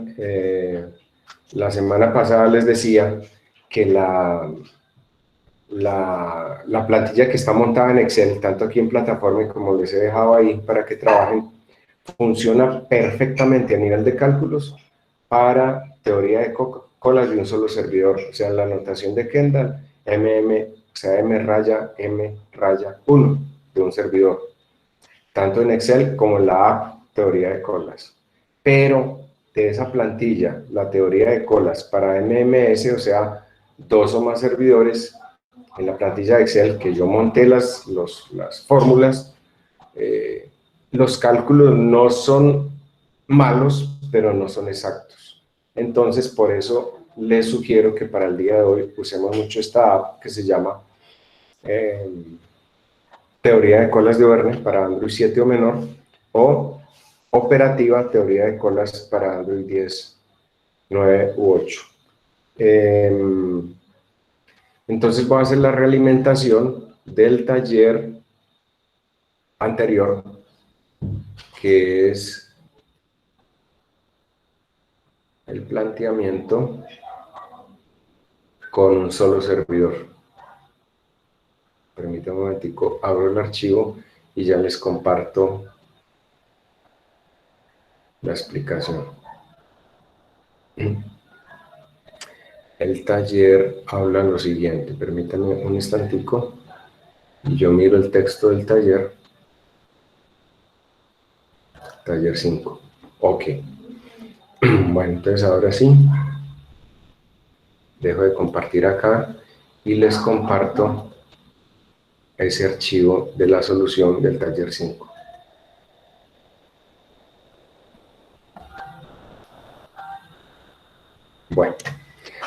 recuerdan, la semana pasada les decía que la plantilla que está montada en Excel, tanto aquí en plataforma como les he dejado ahí para que trabajen, funciona perfectamente a nivel de cálculos para teoría de colas de un solo servidor, o sea, la notación de Kendall, o sea, M raya, M raya 1 de un servidor, tanto en Excel como en la app teoría de colas. Pero de esa plantilla, la teoría de colas para MMS, o sea, 2 o más servidores, en la plantilla de Excel que yo monté las fórmulas, los cálculos no son malos, pero no son exactos. Entonces, por eso les sugiero que para el día de hoy usemos mucho esta app que se llama Teoría de colas de Verne para Android 7 o menor, o Operativa Teoría de colas para Android 10, 9 u 8. Entonces voy a hacer la realimentación del taller anterior, que es el planteamiento con un solo servidor. Permítanme un momentico, abro el archivo y ya les comparto la explicación. El taller habla lo siguiente, permítanme un instantico y yo miro el texto del taller. Taller 5. Ok. Bueno, entonces ahora sí, dejo de compartir acá y les comparto ese archivo de la solución del taller 5. Bueno,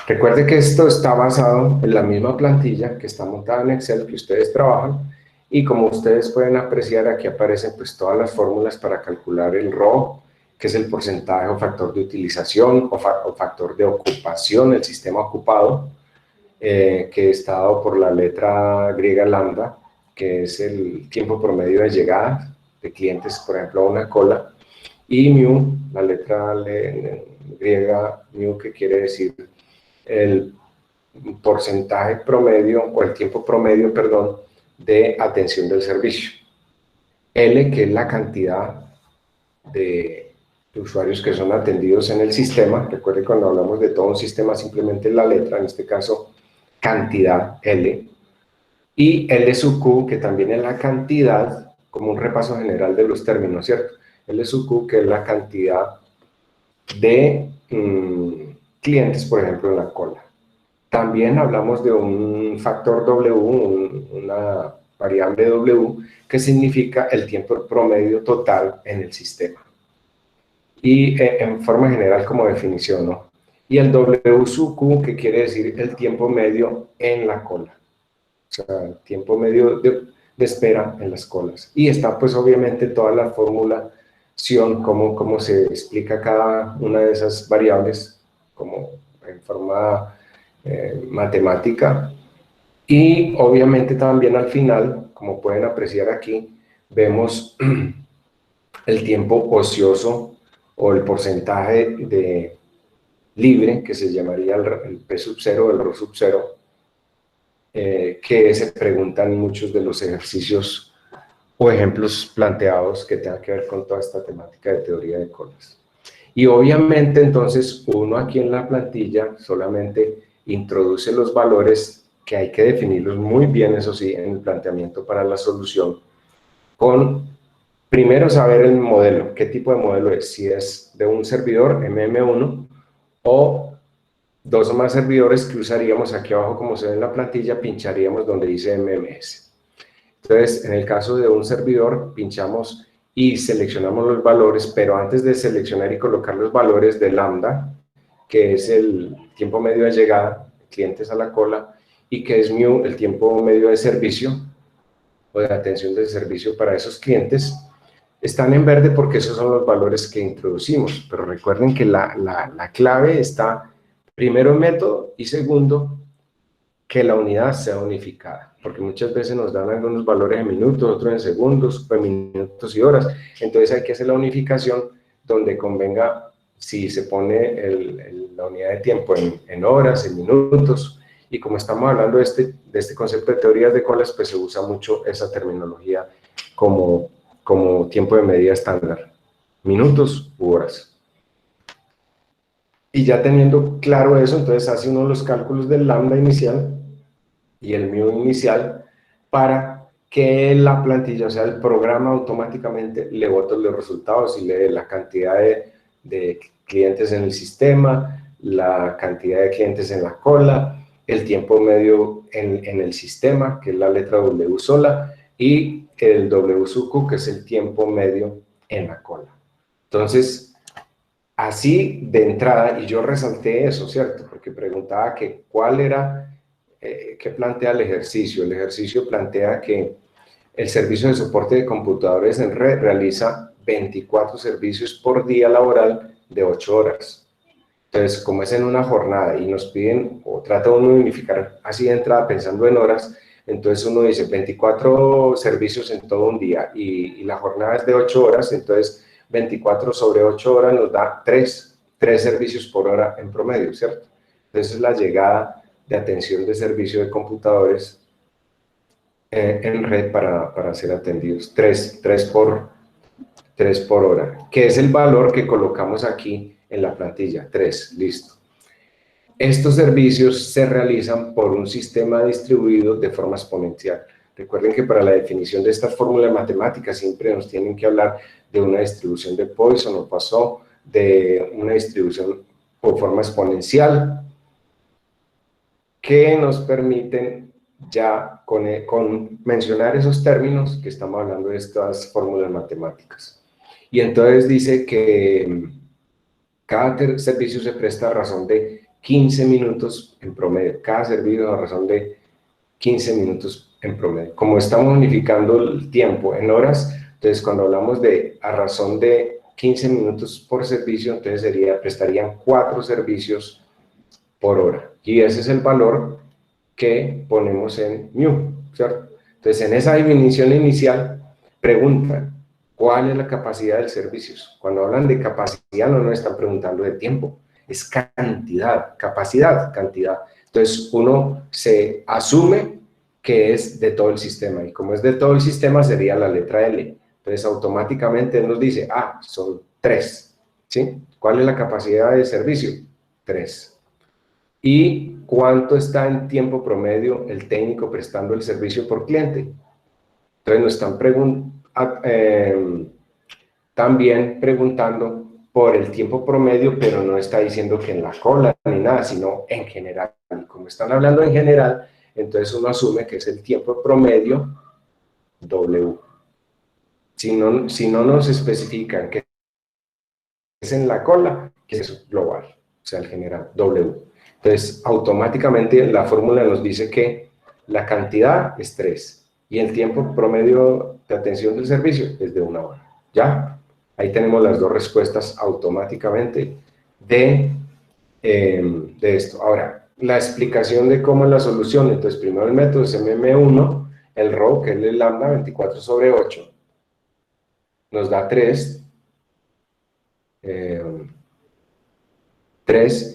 recuerde que esto está basado en la misma plantilla que está montada en Excel que ustedes trabajan, y como ustedes pueden apreciar, aquí aparecen pues todas las fórmulas para calcular el ROE, que es el porcentaje o factor de utilización o factor de ocupación del sistema ocupado, que está dado por la letra griega lambda, que es el tiempo promedio de llegada de clientes, por ejemplo, a una cola, y mu, la letra griega mu, que quiere decir el porcentaje promedio, o el tiempo promedio, perdón, de atención del servicio. L, que es la cantidad de usuarios que son atendidos en el sistema. Recuerden, cuando hablamos de todo un sistema, simplemente la letra, en este caso, cantidad, L. Y L sub Q, que también es la cantidad, como un repaso general de los términos, ¿cierto? L sub Q, que es la cantidad de clientes, por ejemplo, en la cola. También hablamos de un factor W, una variable W, que significa el tiempo promedio total en el sistema. Y en forma general como definición, ¿no? Y el W sub Q, que quiere decir el tiempo medio en la cola. O sea, el tiempo medio de espera en las colas. Y está pues obviamente toda la formulación, cómo se explica cada una de esas variables, como en forma matemática. Y obviamente también al final, como pueden apreciar aquí, vemos el tiempo ocioso o el porcentaje de libre, que se llamaría el P sub 0 o el RO sub 0, que se preguntan muchos de los ejercicios o ejemplos planteados que tengan que ver con toda esta temática de teoría de colas. Y obviamente entonces uno aquí en la plantilla solamente introduce los valores, que hay que definirlos muy bien, eso sí, en el planteamiento para la solución, con primero saber el modelo, qué tipo de modelo es, si es de un servidor MM1 o 2 o más servidores, que usaríamos aquí abajo como se ve en la plantilla, pincharíamos donde dice MMS. Entonces, en el caso de un servidor, pinchamos y seleccionamos los valores, pero antes de seleccionar y colocar los valores de lambda, que es el tiempo medio de llegada de clientes a la cola, y que es mu, el tiempo medio de servicio o de atención del servicio para esos clientes, están en verde porque esos son los valores que introducimos. Pero recuerden que la clave está primero en método y segundo, que la unidad sea unificada, porque muchas veces nos dan algunos valores en minutos, otros en segundos, en minutos y horas. Entonces hay que hacer la unificación donde convenga si se pone la unidad de tiempo en horas, en minutos, y como estamos hablando de este concepto de teorías de colas, pues se usa mucho esa terminología como tiempo de medida estándar, minutos u horas. Y ya teniendo claro eso, entonces hace uno los cálculos del lambda inicial y el mu inicial para que la plantilla, o sea, el programa automáticamente le bote los resultados y lee la cantidad de clientes en el sistema, la cantidad de clientes en la cola, el tiempo medio en el sistema, que es la letra W sola, y el W sub Q, que es el tiempo medio en la cola. Entonces, así de entrada, y yo resalté eso, ¿cierto? Porque preguntaba que cuál era, qué plantea el ejercicio. El ejercicio plantea que el servicio de soporte de computadores en red realiza 24 servicios por día laboral de 8 horas. Entonces, como es en una jornada y nos piden, o trata uno de unificar así de entrada pensando en horas, entonces uno dice 24 servicios en todo un día y la jornada es de 8 horas, entonces 24 sobre 8 horas nos da 3 servicios por hora en promedio, ¿cierto? Entonces la llegada de atención de servicio de computadores en red para ser atendidos, 3 por hora, que es el valor que colocamos aquí en la plantilla, 3, listo. Estos servicios se realizan por un sistema distribuido de forma exponencial. Recuerden que para la definición de estas fórmulas matemáticas siempre nos tienen que hablar de una distribución de Poisson o Poisson, de una distribución por forma exponencial, que nos permiten ya con mencionar esos términos que estamos hablando de estas fórmulas matemáticas. Y entonces dice que cada servicio se presta a razón de 15 minutos en promedio, cada servicio a razón de 15 minutos en promedio. Como estamos unificando el tiempo en horas, entonces cuando hablamos de a razón de 15 minutos por servicio, entonces prestarían 4 servicios por hora. Y ese es el valor que ponemos en mu, ¿cierto? Entonces en esa definición inicial preguntan, ¿cuál es la capacidad del servicio? Cuando hablan de capacidad no nos están preguntando de tiempo, es cantidad, capacidad, cantidad. Entonces uno se asume que es de todo el sistema, y como es de todo el sistema sería la letra L. Entonces automáticamente nos dice, son 3, ¿sí? ¿Cuál es la capacidad de servicio? 3. ¿Y cuánto está en tiempo promedio el técnico prestando el servicio por cliente? Entonces nos están también preguntando por el tiempo promedio, pero no está diciendo que en la cola ni nada, sino en general. Y como están hablando en general, entonces uno asume que es el tiempo promedio W. Si no nos especifican que es en la cola, que es global, o sea, el general, W. Entonces, automáticamente la fórmula nos dice que la cantidad es 3 y el tiempo promedio de atención del servicio es de 1 hora. ¿Ya? Ahí tenemos las dos respuestas automáticamente de esto. Ahora, la explicación de cómo es la solución. Entonces, primero el método es MM1, el ρ, que es el lambda, 24 sobre 8, nos da 3. 3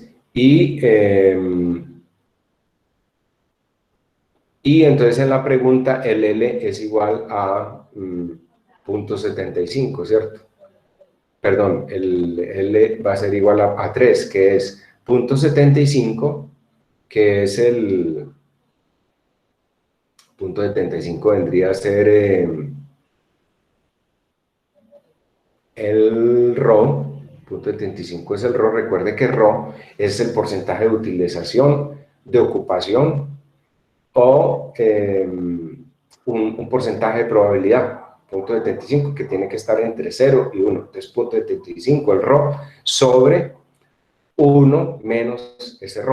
y entonces en la pregunta el L es igual a 0.75, ¿cierto? Perdón, el L va a ser igual a 3, que es 0.75, que es el 0.75 vendría a ser el ρ. 0.75 es el ρ. Recuerde que ρ es el porcentaje de utilización, de ocupación o un porcentaje de probabilidad, 0.75, que tiene que estar entre 0 y 1. Entonces, 0.75 el ρ sobre 1 menos ese ρ.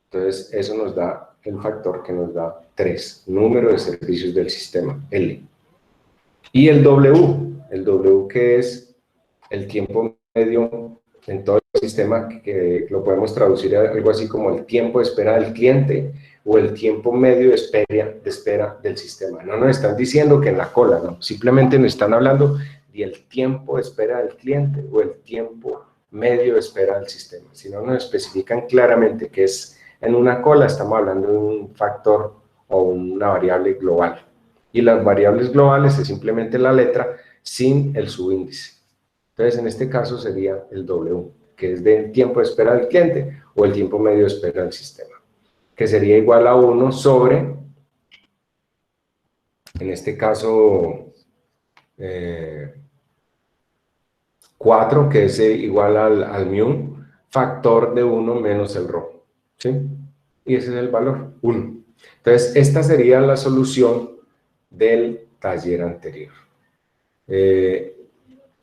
Entonces, eso nos da el factor que nos da 3, número de servicios del sistema, L. Y el W que es el tiempo medio en todo el sistema, que lo podemos traducir a algo así como el tiempo de espera del cliente o el tiempo medio de espera del sistema. No nos están diciendo que en la cola, no, simplemente nos están hablando del tiempo de espera del cliente o el tiempo medio de espera del sistema. Si no nos especifican claramente que es en una cola, estamos hablando de un factor o una variable global. Y las variables globales es simplemente la letra sin el subíndice. Entonces, en este caso sería el W, que es del tiempo de espera del cliente o el tiempo medio de espera del sistema, que sería igual a 1 sobre, en este caso, 4, que es igual al mu, factor de 1 menos el ρ, ¿sí? Y ese es el valor, 1. Entonces, esta sería la solución del taller anterior.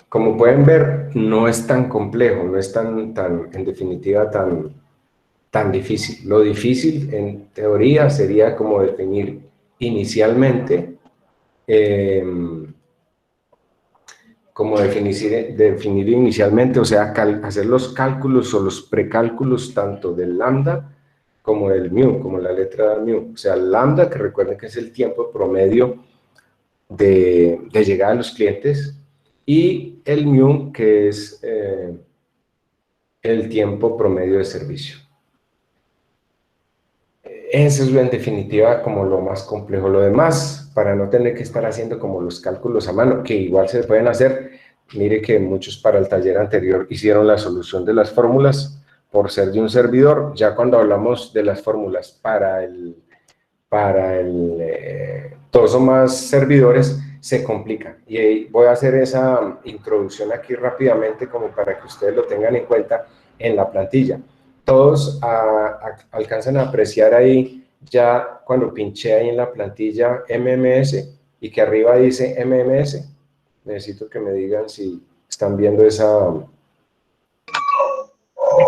Como pueden ver, no es tan complejo, no es en definitiva, tan difícil. Lo difícil, en teoría, sería como definir inicialmente, o sea, hacer los cálculos o los precálculos tanto del lambda como del mu, como la letra mu. O sea, el lambda, que recuerden que es el tiempo promedio de llegada de los clientes, y el mu, que es el tiempo promedio de servicio. Eso es en definitiva como lo más complejo. Lo demás, para no tener que estar haciendo como los cálculos a mano, que igual se pueden hacer, mire que muchos para el taller anterior hicieron la solución de las fórmulas por ser de un servidor. Ya cuando hablamos de las fórmulas todos son más servidores, se complica. Y voy a hacer esa introducción aquí rápidamente como para que ustedes lo tengan en cuenta en la plantilla. Todos alcanzan a apreciar ahí, ya cuando pinché ahí en la plantilla MMS y que arriba dice MMS. Necesito que me digan si están viendo esa...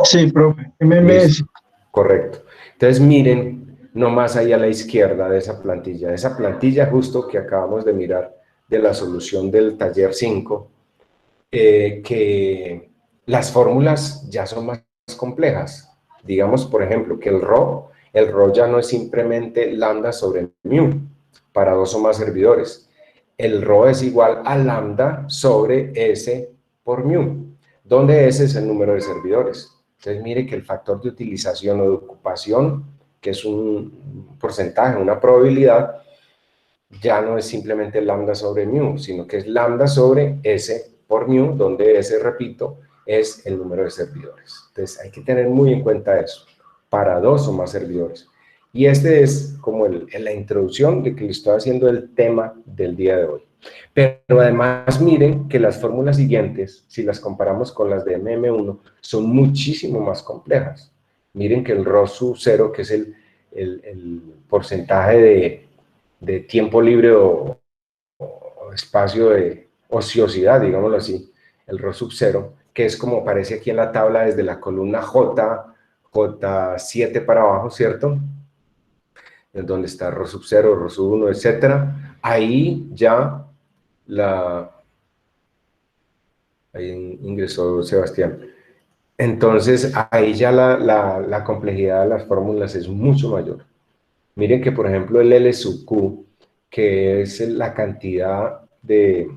Sí, profe, MMS. Listo. Correcto. Entonces miren nomás ahí a la izquierda de esa plantilla justo que acabamos de mirar de la solución del taller 5, que las fórmulas ya son más complejas. Digamos, por ejemplo, que el ρ ya no es simplemente lambda sobre mu para dos o más servidores. El ρ es igual a lambda sobre S por mu, donde S es el número de servidores. Entonces, mire que el factor de utilización o de ocupación, que es un porcentaje, una probabilidad, ya no es simplemente lambda sobre mu, sino que es lambda sobre S por mu, donde S, repito, es el número de servidores. Entonces, hay que tener muy en cuenta eso, para dos o más servidores. Y este es como la introducción de que le estoy haciendo el tema del día de hoy. Pero además miren que las fórmulas siguientes, si las comparamos con las de MM1, son muchísimo más complejas. Miren que el ρ sub 0, que es el porcentaje de tiempo libre o espacio de ociosidad, digámoslo así, el ρ sub 0, que es como aparece aquí en la tabla desde la columna J7 para abajo, ¿cierto? En donde está ρ sub 0, ρ sub 1, etcétera. Ahí ya ahí ingresó Sebastián. Entonces, ahí ya la complejidad de las fórmulas es mucho mayor. Miren que, por ejemplo, el L sub Q, que es la cantidad de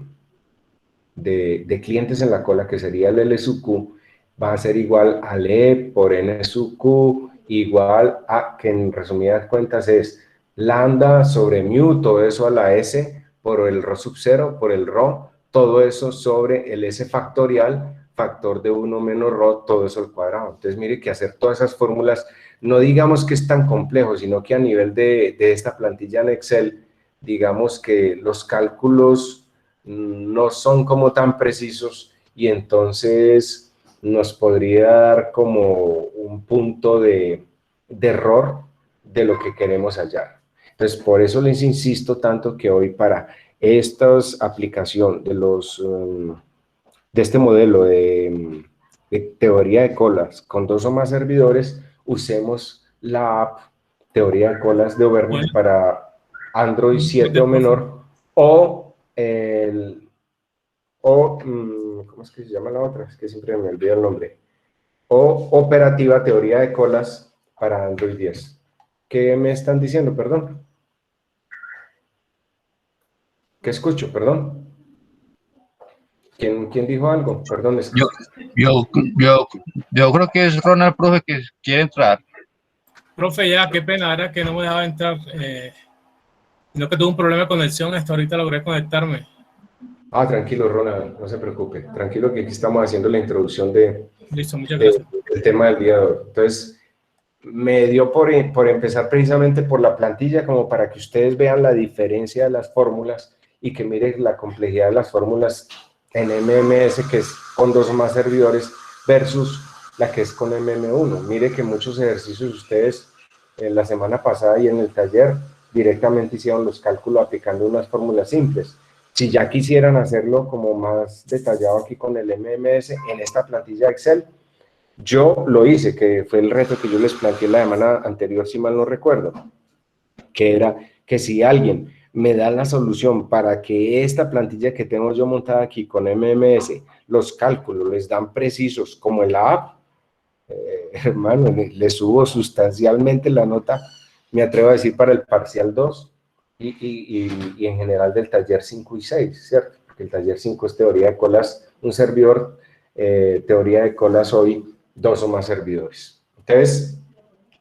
clientes en la cola, que sería el L sub Q, va a ser igual al E por N sub Q, igual a, que en resumidas cuentas es lambda sobre mu, todo eso a la S, por el ρ sub 0, por el ρ, todo eso sobre el S factorial, factor de 1 menos ρ, todo eso al cuadrado. Entonces, mire que hacer todas esas fórmulas, no digamos que es tan complejo, sino que a nivel de esta plantilla en Excel, digamos que los cálculos no son como tan precisos y entonces nos podría dar como un punto de error de lo que queremos hallar. Entonces, por eso les insisto tanto que hoy para esta aplicación de este modelo de teoría de colas con dos o más servidores, usemos la app Teoría de Colas de Overnic para Android 7 o menor, o ¿cómo es que se llama la otra? Es que siempre me olvido el nombre. O Operativa Teoría de Colas para Android 10. ¿Qué me están diciendo? Perdón. ¿Qué escucho? Perdón. ¿Quién dijo algo? Perdón, es que... Yo, yo, yo, yo creo que es Ronald, profe, que quiere entrar. Profe, ya, qué pena, era que no me dejaba entrar. No, que tuve un problema de conexión, hasta ahorita logré conectarme. Ah, tranquilo, Ronald, no se preocupe. Tranquilo que aquí estamos haciendo la introducción Listo, muchas gracias. del tema del día de hoy. Entonces, me dio por empezar precisamente por la plantilla, como para que ustedes vean la diferencia de las fórmulas y que miren la complejidad de las fórmulas en MMS, que es con 2 o más servidores, versus la que es con MM1. Mire que muchos ejercicios ustedes en la semana pasada y en el taller directamente hicieron los cálculos aplicando unas fórmulas simples. Si ya quisieran hacerlo como más detallado aquí con el MMS en esta plantilla Excel, yo lo hice, que fue el reto que yo les planteé la semana anterior, si mal no recuerdo, que era que si alguien me da la solución para que esta plantilla que tengo yo montada aquí con MMS, los cálculos les dan precisos como en la app, hermano, le subo sustancialmente la nota, me atrevo a decir, para el parcial 2 y en general del taller 5 y 6, ¿cierto? Porque el taller 5 es teoría de colas, un servidor, teoría de colas hoy, 2 o más servidores. Entonces,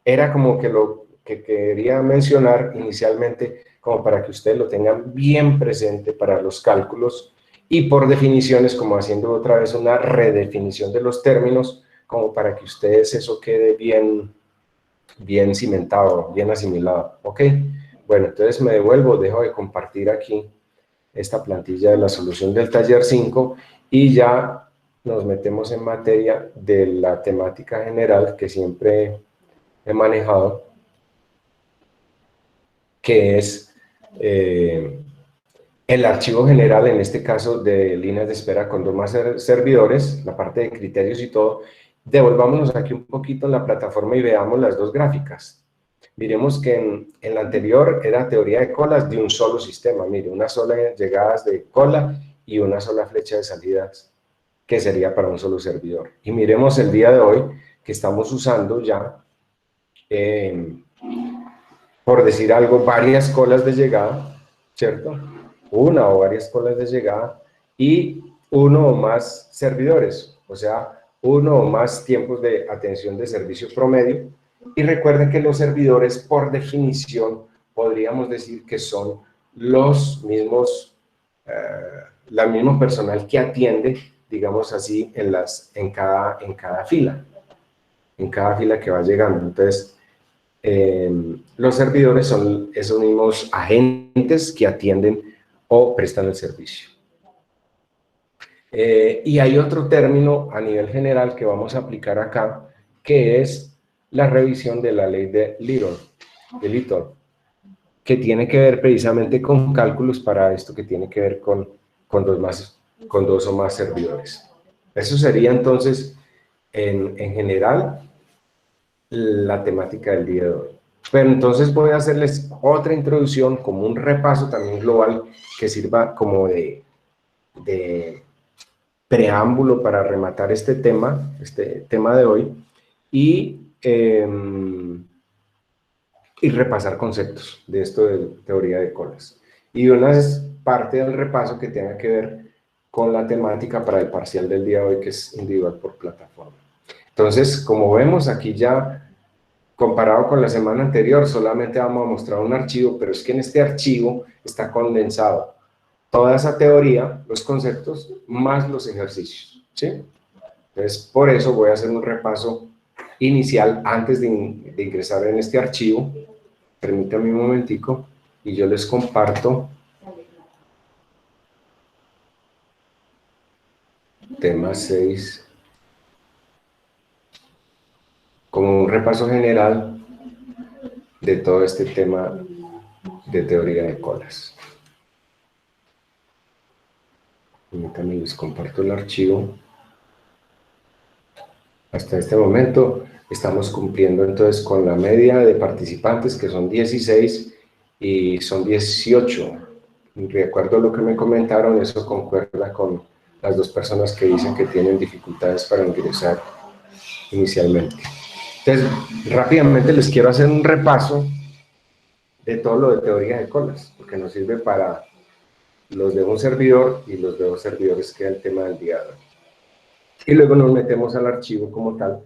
era como que lo que quería mencionar inicialmente, como para que ustedes lo tengan bien presente para los cálculos y por definiciones, como haciendo otra vez una redefinición de los términos, como para que ustedes eso quede bien cimentado, bien asimilado, ¿ok? Bueno, entonces me devuelvo, dejo de compartir aquí esta plantilla de la solución del taller 5 y ya nos metemos en materia de la temática general que siempre he manejado, que es el archivo general, en este caso de líneas de espera con 2 más servidores, la parte de criterios y todo. Devolvámonos aquí un poquito en la plataforma y veamos las dos gráficas. Miremos que en la anterior era teoría de colas de un solo sistema, mire, una sola llegada de cola y una sola flecha de salidas, que sería para un solo servidor. Y miremos el día de hoy, que estamos usando ya, por decir algo, varias colas de llegada, ¿cierto? Una o varias colas de llegada y uno o más servidores, o sea, uno o más tiempos de atención de servicio promedio. Y recuerden que los servidores, por definición, podríamos decir que son los mismos, la mismo personal que atiende, digamos así, en cada fila que va llegando. Entonces, los servidores son esos mismos agentes que atienden o prestan el servicio. Y hay otro término a nivel general que vamos a aplicar acá, que es la revisión de la ley de Little, que tiene que ver precisamente con cálculos para esto que tiene que ver con 2 o más servidores. Eso sería entonces, en general, la temática del día de hoy. Pero entonces voy a hacerles otra introducción, como un repaso también global, que sirva como de preámbulo para rematar este tema de hoy, y repasar conceptos de esto de teoría de colas. Y una parte del repaso que tenga que ver con la temática para el parcial del día de hoy, que es individual por plataforma. Entonces, como vemos aquí ya, comparado con la semana anterior, solamente vamos a mostrar un archivo, pero es que en este archivo está condensado toda esa teoría, los conceptos, más los ejercicios, ¿sí? Entonces, por eso voy a hacer un repaso inicial antes de ingresar en este archivo. Permítanme un momentico y yo les comparto tema 6 como un repaso general de todo este tema de teoría de colas. Permítanme, les comparto el archivo. Hasta este momento estamos cumpliendo entonces con la media de participantes, que son 16 y son 18. De acuerdo a lo que me comentaron, eso concuerda con las 2 personas que dicen que tienen dificultades para ingresar inicialmente. Entonces, rápidamente les quiero hacer un repaso de todo lo de teoría de colas, porque nos sirve para los de un servidor y los de dos servidores, que es el tema del día de hoy. Y luego nos metemos al archivo como tal,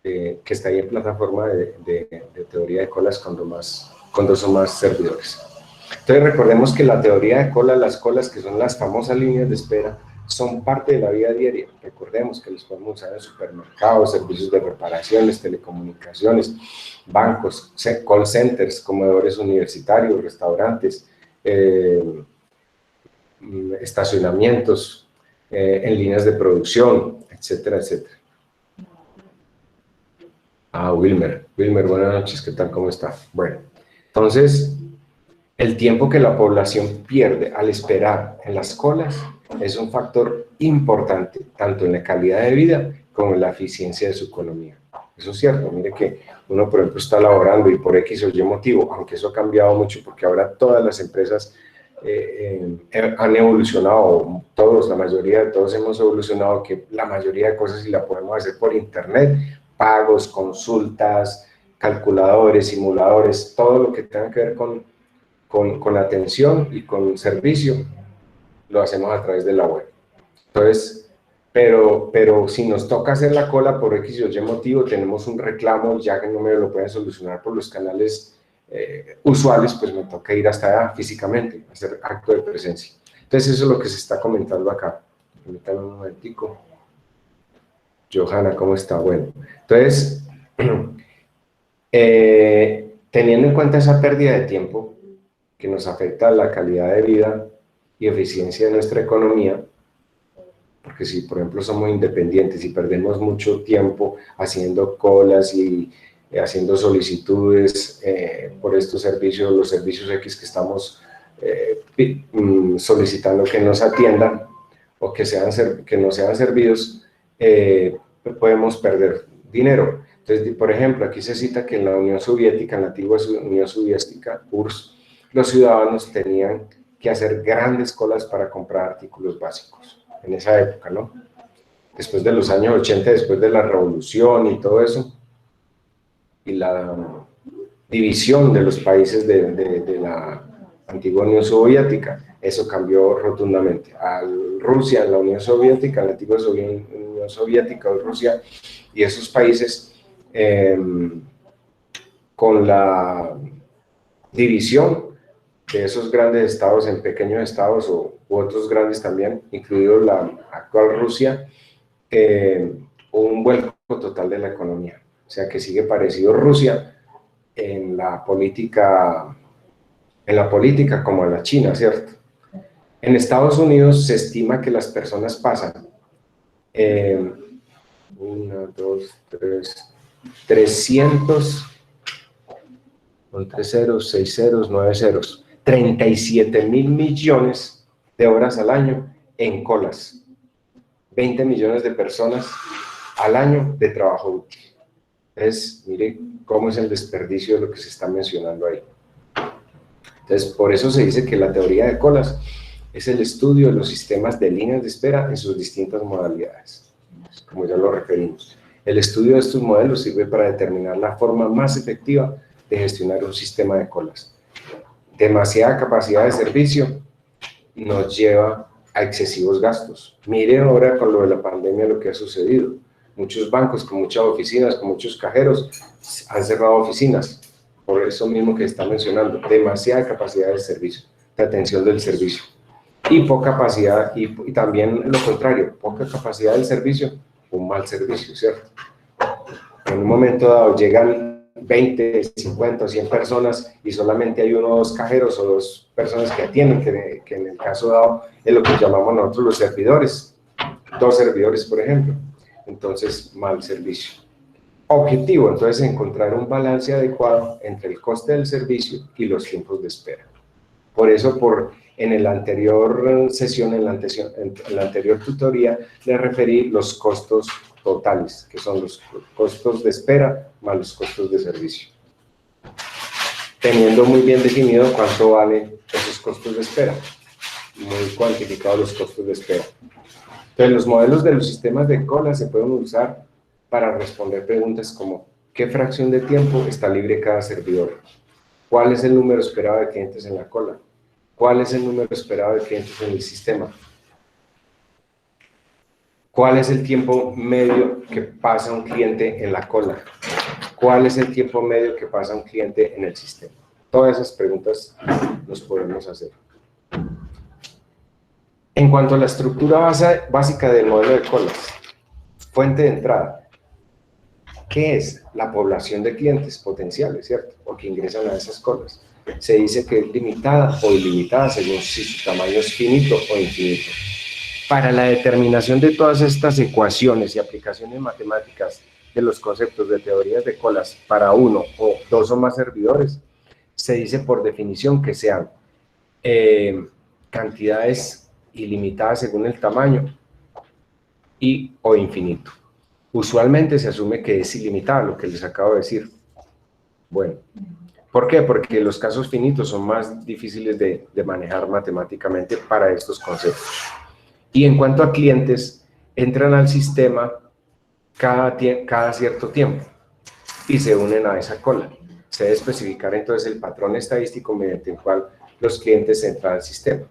que está ahí en plataforma de teoría de colas cuando son más servidores. Entonces recordemos que la teoría de colas, las colas que son las famosas líneas de espera, son parte de la vida diaria. Recordemos que los podemos usar en supermercados, servicios de reparaciones, telecomunicaciones, bancos, call centers, comedores universitarios, restaurantes, estacionamientos, en líneas de producción, etcétera, etcétera. Wilmer, buenas noches, ¿qué tal? ¿Cómo está? Bueno, entonces, el tiempo que la población pierde al esperar en las colas es un factor importante, tanto en la calidad de vida como en la eficiencia de su economía. Eso es cierto, mire que uno, por ejemplo, está laborando y por X o Y motivo, aunque eso ha cambiado mucho porque ahora todas las empresas han evolucionado, la mayoría de todos hemos evolucionado, que la mayoría de cosas sí la podemos hacer por internet, pagos, consultas, calculadores, simuladores, todo lo que tenga que ver con atención y con servicio, lo hacemos a través de la web. Entonces, pero si nos toca hacer la cola por X o Y motivo, tenemos un reclamo, ya que no me lo pueden solucionar por los canales usuales, pues me toca ir hasta allá físicamente, hacer acto de presencia. Entonces eso es lo que se está comentando acá. Permítanme un momentico. Johanna, ¿cómo está? Bueno, entonces, teniendo en cuenta esa pérdida de tiempo que nos afecta la calidad de vida y eficiencia de nuestra economía, porque si, por ejemplo, somos independientes y perdemos mucho tiempo haciendo colas y haciendo solicitudes por estos servicios, los servicios X que estamos solicitando que nos atiendan o que no sean servidos, podemos perder dinero. Entonces, por ejemplo, aquí se cita que en la Unión Soviética, en la antigua Unión Soviética, URSS, los ciudadanos tenían que hacer grandes colas para comprar artículos básicos, en esa época, ¿no? Después de los años 80, después de la revolución y todo eso, y la división de los países de la antigua Unión Soviética, eso cambió rotundamente. A Rusia, la Unión Soviética, la antigua Unión Soviética o Rusia, y esos países, con la división de esos grandes estados en pequeños estados u otros grandes también, incluido la actual Rusia, un vuelco total de la economía. O sea que sigue parecido Rusia en la política como a la China, ¿cierto? En Estados Unidos se estima que las personas pasan 37.000 millones de horas al año en colas, 20 millones de personas al año de trabajo útil. Entonces, mire cómo es el desperdicio de lo que se está mencionando ahí. Entonces, por eso se dice que la teoría de colas es el estudio de los sistemas de líneas de espera en sus distintas modalidades, como ya lo referimos. El estudio de estos modelos sirve para determinar la forma más efectiva de gestionar un sistema de colas. Demasiada capacidad de servicio nos lleva a excesivos gastos. Mire ahora con lo de la pandemia lo que ha sucedido. Muchos bancos con muchas oficinas, con muchos cajeros, han cerrado oficinas, por eso mismo que está mencionando, demasiada capacidad de servicio, de atención del servicio, y poca capacidad, y también lo contrario, poca capacidad del servicio, un mal servicio, ¿cierto? En un momento dado llegan 20, 50, 100 personas y solamente hay uno o dos cajeros o dos personas que atienden, que en el caso dado es lo que llamamos nosotros los servidores, 2 servidores, por ejemplo. Entonces, mal servicio. Objetivo, entonces, encontrar un balance adecuado entre el coste del servicio y los tiempos de espera. Por eso, en la anterior sesión, en la anterior tutoría, le referí los costos totales, que son los costos de espera más los costos de servicio. Teniendo muy bien definido cuánto valen esos costos de espera, muy cuantificados los costos de espera. Entonces, los modelos de los sistemas de cola se pueden usar para responder preguntas como ¿qué fracción de tiempo está libre cada servidor? ¿Cuál es el número esperado de clientes en la cola? ¿Cuál es el número esperado de clientes en el sistema? ¿Cuál es el tiempo medio que pasa un cliente en la cola? ¿Cuál es el tiempo medio que pasa un cliente en el sistema? Todas esas preguntas nos podemos hacer. En cuanto a la estructura básica del modelo de colas, fuente de entrada, ¿qué es? La población de clientes potenciales, ¿cierto? O que ingresan a esas colas. Se dice que es limitada o ilimitada según si su tamaño es finito o infinito. Para la determinación de todas estas ecuaciones y aplicaciones matemáticas de los conceptos de teorías de colas para uno o dos o más servidores, se dice por definición que sean cantidades ilimitadas según el tamaño y o infinito. Usualmente se asume que es ilimitada, lo que les acabo de decir. Bueno, ¿por qué? Porque los casos finitos son más difíciles de manejar matemáticamente para estos conceptos. Y en cuanto a clientes, entran al sistema cada cierto tiempo y se unen a esa cola. Se debe especificar entonces el patrón estadístico mediante el cual los clientes entran al sistema.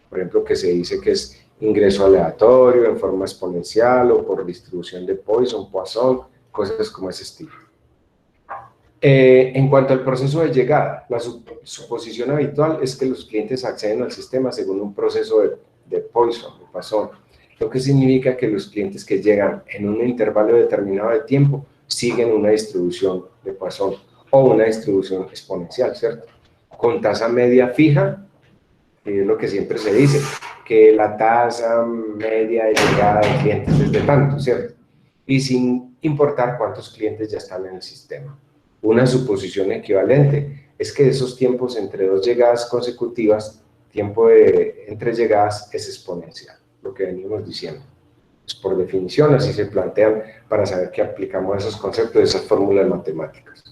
Por ejemplo, que se dice que es ingreso aleatorio, en forma exponencial o por distribución de Poisson, cosas como ese estilo. En cuanto al proceso de llegada, la suposición habitual es que los clientes acceden al sistema según un proceso de Poisson, lo que significa que los clientes que llegan en un intervalo determinado de tiempo siguen una distribución de Poisson o una distribución exponencial, ¿cierto? Con tasa media fija, que es lo que siempre se dice, que la tasa media de llegada de clientes es de tanto, ¿cierto? Y sin importar cuántos clientes ya están en el sistema. Una suposición equivalente es que esos tiempos entre dos llegadas consecutivas, tiempo entre llegadas es exponencial, lo que venimos diciendo. Pues por definición, así se plantean para saber que aplicamos esos conceptos, esas fórmulas matemáticas.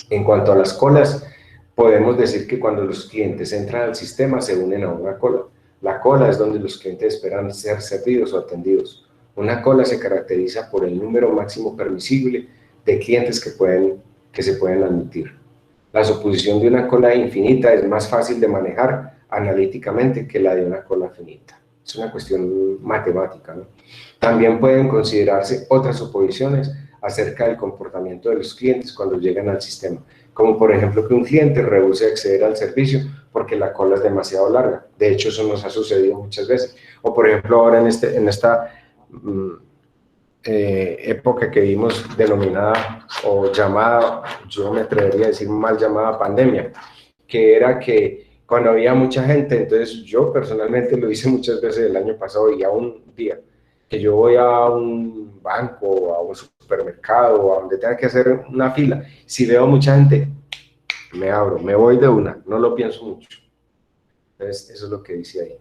En cuanto a las colas, podemos decir que cuando los clientes entran al sistema se unen a una cola. La cola es donde los clientes esperan ser servidos o atendidos. Una cola se caracteriza por el número máximo permisible de clientes que se pueden admitir. La suposición de una cola infinita es más fácil de manejar analíticamente que la de una cola finita. Es una cuestión matemática, ¿no? También pueden considerarse otras suposiciones acerca del comportamiento de los clientes cuando llegan al sistema, como por ejemplo que un cliente rehúse acceder al servicio porque la cola es demasiado larga. De hecho, eso nos ha sucedido muchas veces. O por ejemplo, ahora en esta época que vimos denominada o llamada, yo me atrevería a decir mal llamada pandemia, que era que cuando había mucha gente, entonces yo personalmente lo hice muchas veces el año pasado y a un día, que yo voy a un banco, a un supermercado, a donde tenga que hacer una fila, si veo mucha gente, me abro, me voy de una, no lo pienso mucho. Entonces, eso es lo que dice ahí.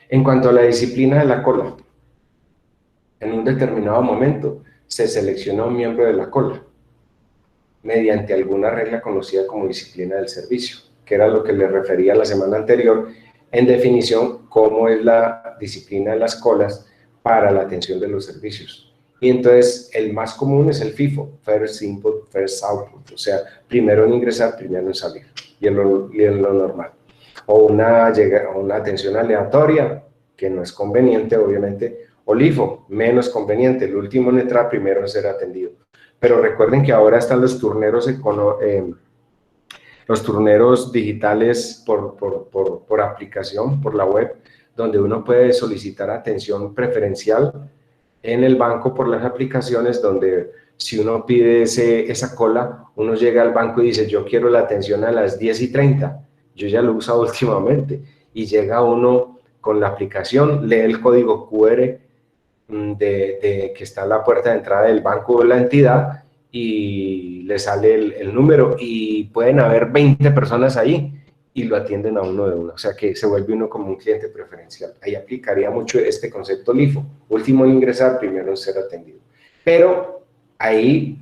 En cuanto a la disciplina de la cola, en un determinado momento se selecciona un miembro de la cola mediante alguna regla conocida como disciplina del servicio, que era lo que les refería la semana anterior, en definición, cómo es la disciplina de las colas para la atención de los servicios. Y entonces, el más común es el FIFO, First Input, First Output, o sea, primero en ingresar, primero en salir, y en lo normal. O una atención aleatoria, que no es conveniente, obviamente, o LIFO, menos conveniente, el último en entrar, primero en ser atendido. Pero recuerden que ahora están los turneros digitales por aplicación, por la web, donde uno puede solicitar atención preferencial en el banco por las aplicaciones, donde si uno pide esa cola, uno llega al banco y dice, yo quiero la atención a las 10:30, yo ya lo he usado últimamente, y llega uno con la aplicación, lee el código QR que está en la puerta de entrada del banco o la entidad, y le sale el número, y pueden haber 20 personas ahí, y lo atienden a uno de uno, o sea que se vuelve uno como un cliente preferencial. Ahí aplicaría mucho este concepto LIFO, último en ingresar, primero en ser atendido. Pero ahí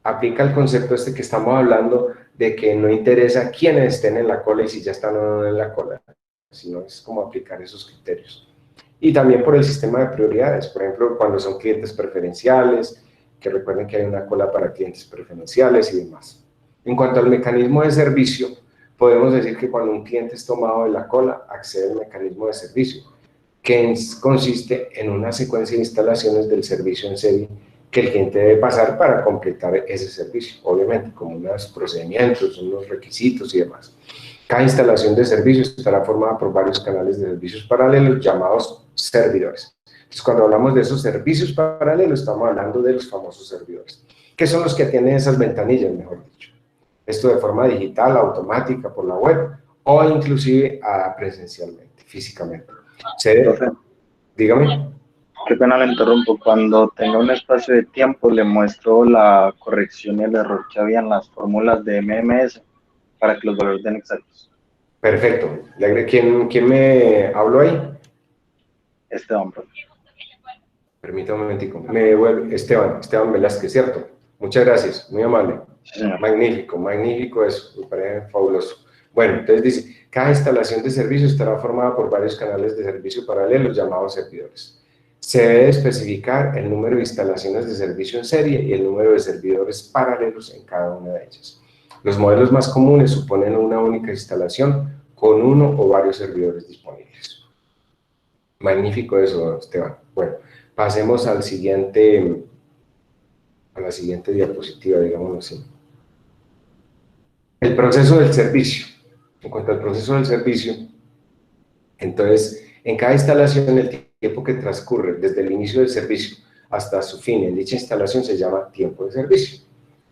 aplica el concepto que estamos hablando, de que no interesa quiénes estén en la cola y si ya están o no en la cola, sino es como aplicar esos criterios. Y también por el sistema de prioridades, por ejemplo, cuando son clientes preferenciales, que recuerden que hay una cola para clientes preferenciales y demás. En cuanto al mecanismo de servicio, podemos decir que cuando un cliente es tomado de la cola, accede al mecanismo de servicio, que consiste en una secuencia de instalaciones del servicio en serie que el cliente debe pasar para completar ese servicio, obviamente, como unos procedimientos, unos requisitos y demás. Cada instalación de servicio estará formada por varios canales de servicios paralelos llamados servidores. Entonces, cuando hablamos de esos servicios paralelos, estamos hablando de los famosos servidores, que son los que tienen esas ventanillas, mejor dicho. Esto de forma digital, automática, por la web, o inclusive presencialmente, físicamente. Dígame. Qué pena le interrumpo. Cuando tenga un espacio de tiempo, le muestro la corrección y el error que había en las fórmulas de MMS para que los valores den exactos. Perfecto. ¿Quién me habló ahí? Esteban, profe. Permítame un momentico. Esteban Velázquez, ¿cierto? Muchas gracias, muy amable. Sí, señor. Magnífico eso, me parece fabuloso. Bueno, entonces dice, cada instalación de servicio estará formada por varios canales de servicio paralelos llamados servidores. Se debe especificar el número de instalaciones de servicio en serie y el número de servidores paralelos en cada una de ellas. Los modelos más comunes suponen una única instalación con uno o varios servidores disponibles. Magnífico eso, Esteban. Bueno, pasemos a la siguiente diapositiva, digámoslo así. El proceso del servicio. En cuanto al proceso del servicio, entonces, en cada instalación, el tiempo que transcurre desde el inicio del servicio hasta su fin en dicha instalación se llama tiempo de servicio.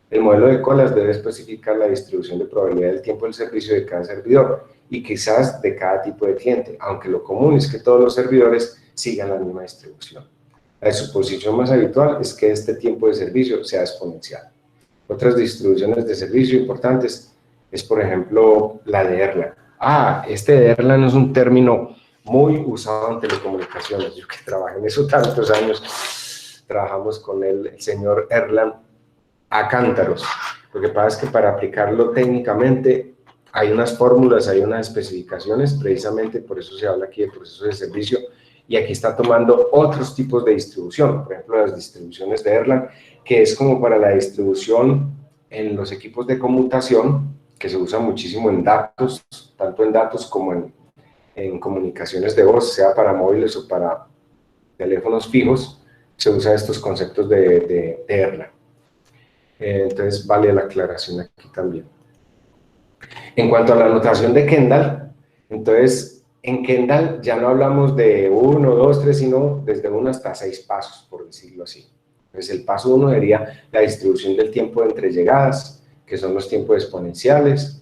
El modelo de colas debe especificar la distribución de probabilidad del tiempo del servicio de cada servidor y quizás de cada tipo de cliente, aunque lo común es que todos los servidores sigan la misma distribución. La suposición más habitual es que este tiempo de servicio sea exponencial. Otras distribuciones de servicio importantes es, por ejemplo, la de Erlang. Este de Erlang es un término muy usado en telecomunicaciones. Yo que trabajé en eso tantos años, trabajamos con el señor Erlang a cántaros. Lo que pasa es que para aplicarlo técnicamente hay unas fórmulas, hay unas especificaciones, precisamente por eso se habla aquí de proceso de servicio, y aquí está tomando otros tipos de distribución, por ejemplo, las distribuciones de Erlang, que es como para la distribución en los equipos de conmutación, que se usa muchísimo en datos, tanto en datos como en comunicaciones de voz, sea para móviles o para teléfonos fijos, se usan estos conceptos de Erlang. Entonces, vale la aclaración aquí también. En cuanto a la notación de Kendall, entonces, en Kendall ya no hablamos de 1, 2, 3, sino desde 1 hasta 6 pasos, por decirlo así. Entonces, el paso 1 sería la distribución del tiempo entre llegadas, que son los tiempos exponenciales,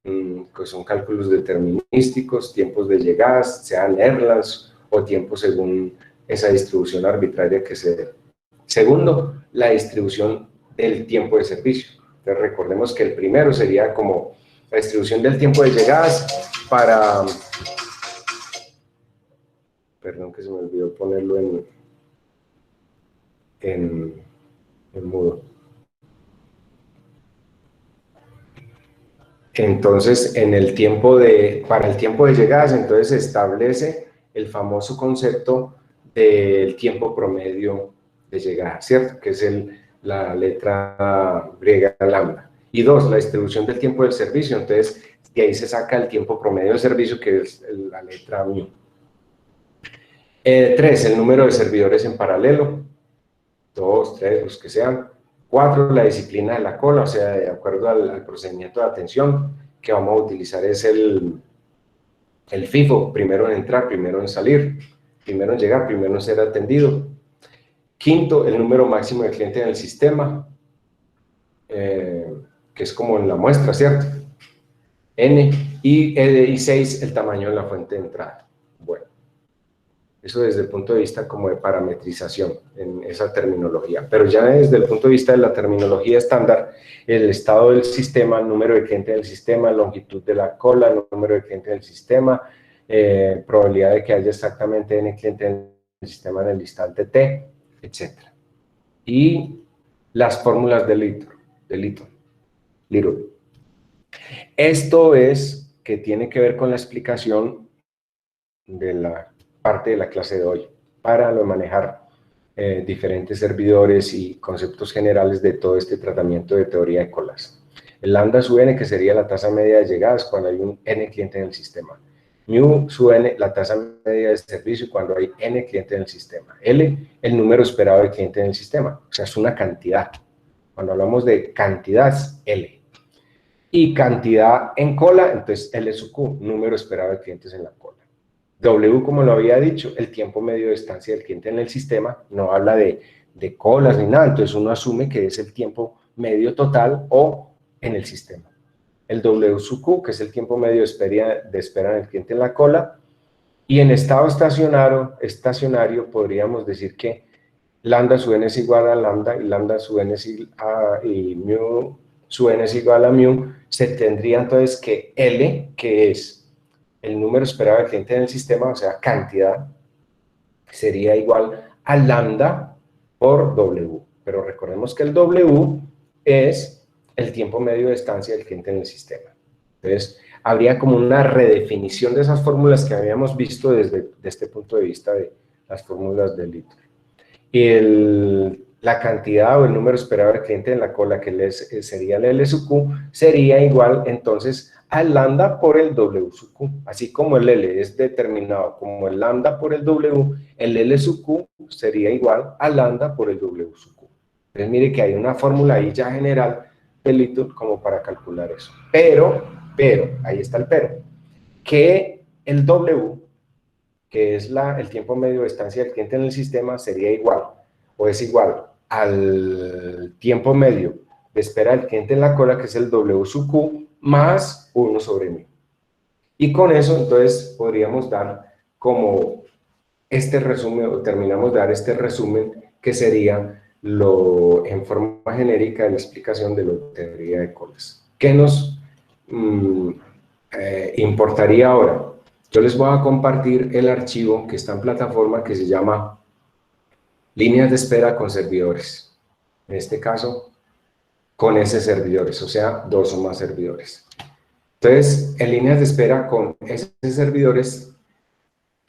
que son cálculos determinísticos, tiempos de llegadas, sean Erlangs o tiempos según esa distribución arbitraria que se dé. Segundo, la distribución del tiempo de servicio. Entonces, recordemos que el primero sería como la distribución del tiempo de llegadas para... Perdón que se me olvidó ponerlo en mudo. Entonces, para el tiempo de llegadas, entonces se establece el famoso concepto del tiempo promedio de llegada, ¿cierto? Que es la letra griega lambda. Y 2, la distribución del tiempo del servicio, entonces de ahí se saca el tiempo promedio del servicio, que es la letra mu. 3, el número de servidores en paralelo, 2, 3, los que sean. 4, la disciplina de la cola, o sea, de acuerdo al procedimiento de atención que vamos a utilizar es el FIFO, primero en entrar, primero en salir, primero en llegar, primero en ser atendido. 5, el número máximo de clientes en el sistema, que es como en la muestra, ¿cierto? N, y 6, el tamaño de la fuente de entrada. Bueno, eso desde el punto de vista como de parametrización en esa terminología. Pero ya desde el punto de vista de la terminología estándar, el estado del sistema, el número de clientes del sistema, longitud de la cola, el número de clientes del sistema, probabilidad de que haya exactamente N clientes en el sistema en el instante T, etc. Y las fórmulas de Little. Esto es que tiene que ver con la explicación de la parte de la clase de hoy, para manejar diferentes servidores y conceptos generales de todo este tratamiento de teoría de colas. el lambda sub n, que sería la tasa media de llegadas cuando hay un n cliente en el sistema. Mu sub n, la tasa media de servicio cuando hay n clientes en el sistema. L, el número esperado de clientes en el sistema. O sea, es una cantidad. Cuando hablamos de cantidad, es L. Y cantidad en cola, entonces L sub Q, número esperado de clientes en la cola. W, como lo había dicho, el tiempo medio de estancia del cliente en el sistema, no habla de colas ni nada, entonces uno asume que es el tiempo medio total o en el sistema. El W sub Q, que es el tiempo medio de espera del cliente en la cola, y en estado estacionario podríamos decir que lambda sub n es igual a lambda, y lambda sub n y mu sub n es igual a mu, se tendría entonces que L, que es el número esperado del cliente en el sistema, o sea, cantidad, sería igual a lambda por W. Pero recordemos que el W es el tiempo medio de estancia del cliente en el sistema. Entonces, habría como una redefinición de esas fórmulas que habíamos visto desde este punto de vista de las fórmulas del litro. Y la cantidad o el número esperado del cliente en la cola, que sería el L sub Q, sería igual entonces al lambda por el W sub Q. Así como el L es determinado como el lambda por el W, el L sub Q sería igual al lambda por el W sub Q. Entonces mire que hay una fórmula ahí ya general del litro como para calcular eso. Pero, ahí está el pero, que el W, que es el tiempo medio de estancia del cliente en el sistema, sería igual, o es igual al tiempo medio de espera del cliente en la cola, que es el W sub Q, más 1 sobre mil. Y con eso, entonces, podríamos dar como este resumen, o terminamos de dar este resumen, que sería en forma genérica de la explicación de la teoría de colas. ¿Qué nos importaría ahora? Yo les voy a compartir el archivo que está en plataforma que se llama líneas de espera con servidores. En este caso, con S servidores, o sea, 2 o más servidores. Entonces, en líneas de espera con S servidores,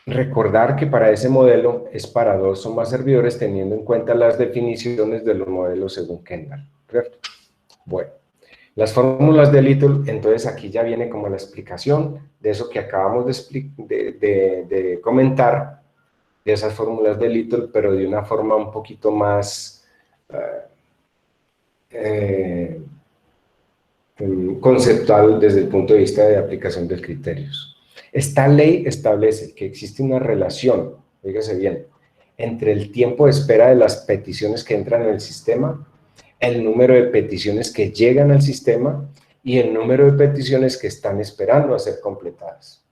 recordar que para ese modelo es para 2 o más servidores, teniendo en cuenta las definiciones de los modelos según Kendall, ¿cierto? Bueno. Las fórmulas de Little, entonces aquí ya viene como la explicación de eso que acabamos de comentar, de esas fórmulas de Little, pero de una forma un poquito más conceptual desde el punto de vista de aplicación de criterios. Esta ley establece que existe una relación, fíjese bien, entre el tiempo de espera de las peticiones que entran en el sistema, el número de peticiones que llegan al sistema y el número de peticiones que están esperando a ser completadas.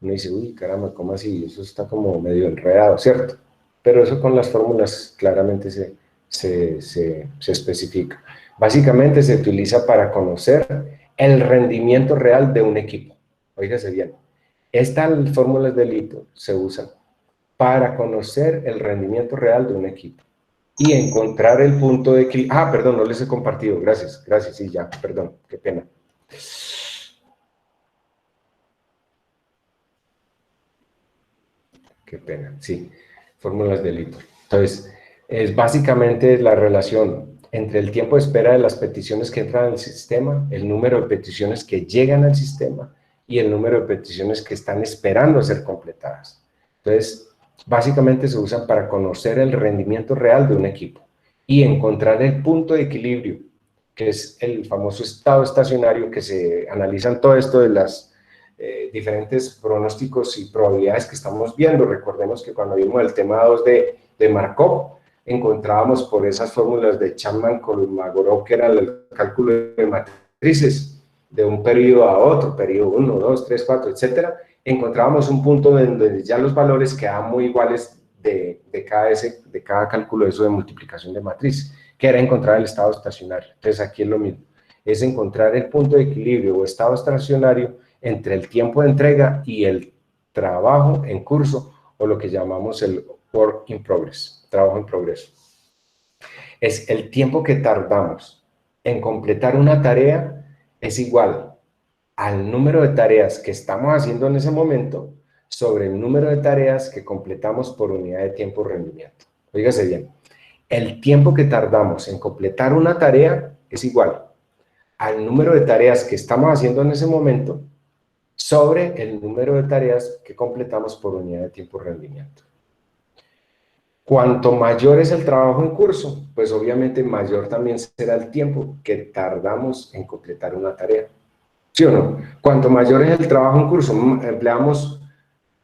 Uno dice, uy, caramba, ¿cómo así? Eso está como medio enredado, ¿cierto? Pero eso con las fórmulas claramente se especifica. Básicamente se utiliza para conocer el rendimiento real de un equipo. Óigase bien, estas fórmulas de Little se usan para conocer el rendimiento real de un equipo y encontrar el punto de equilibrio. Ah, perdón, no les he compartido, gracias, sí, ya, perdón, qué pena. Qué pena, sí, fórmulas de Little. Entonces, es básicamente la relación entre el tiempo de espera de las peticiones que entran al sistema, el número de peticiones que llegan al sistema y el número de peticiones que están esperando a ser completadas. Entonces, básicamente se usan para conocer el rendimiento real de un equipo y encontrar el punto de equilibrio, que es el famoso estado estacionario, que se analizan todo esto de las diferentes pronósticos y probabilidades que estamos viendo. Recordemos que cuando vimos el tema 2 de Markov, encontrábamos por esas fórmulas de Chapman-Kolmogorov, que era el cálculo de matrices de un periodo a otro, periodo 1, 2, 3, 4, etcétera, encontrábamos un punto donde ya los valores quedaban muy iguales de cada cálculo de eso de multiplicación de matriz, que era encontrar el estado estacionario. Entonces aquí es lo mismo, es encontrar el punto de equilibrio o estado estacionario entre el tiempo de entrega y el trabajo en curso, o lo que llamamos el work in progress, trabajo en progreso. Es el tiempo que tardamos en completar una tarea es igual al número de tareas que estamos haciendo en ese momento sobre el número de tareas que completamos por unidad de tiempo rendimiento. Fíjese bien, el tiempo que tardamos en completar una tarea es igual al número de tareas que estamos haciendo en ese momento sobre el número de tareas que completamos por unidad de tiempo-rendimiento. Cuanto mayor es el trabajo en curso, pues obviamente mayor también será el tiempo que tardamos en completar una tarea. ¿Sí o no? Cuanto mayor es el trabajo en curso, empleamos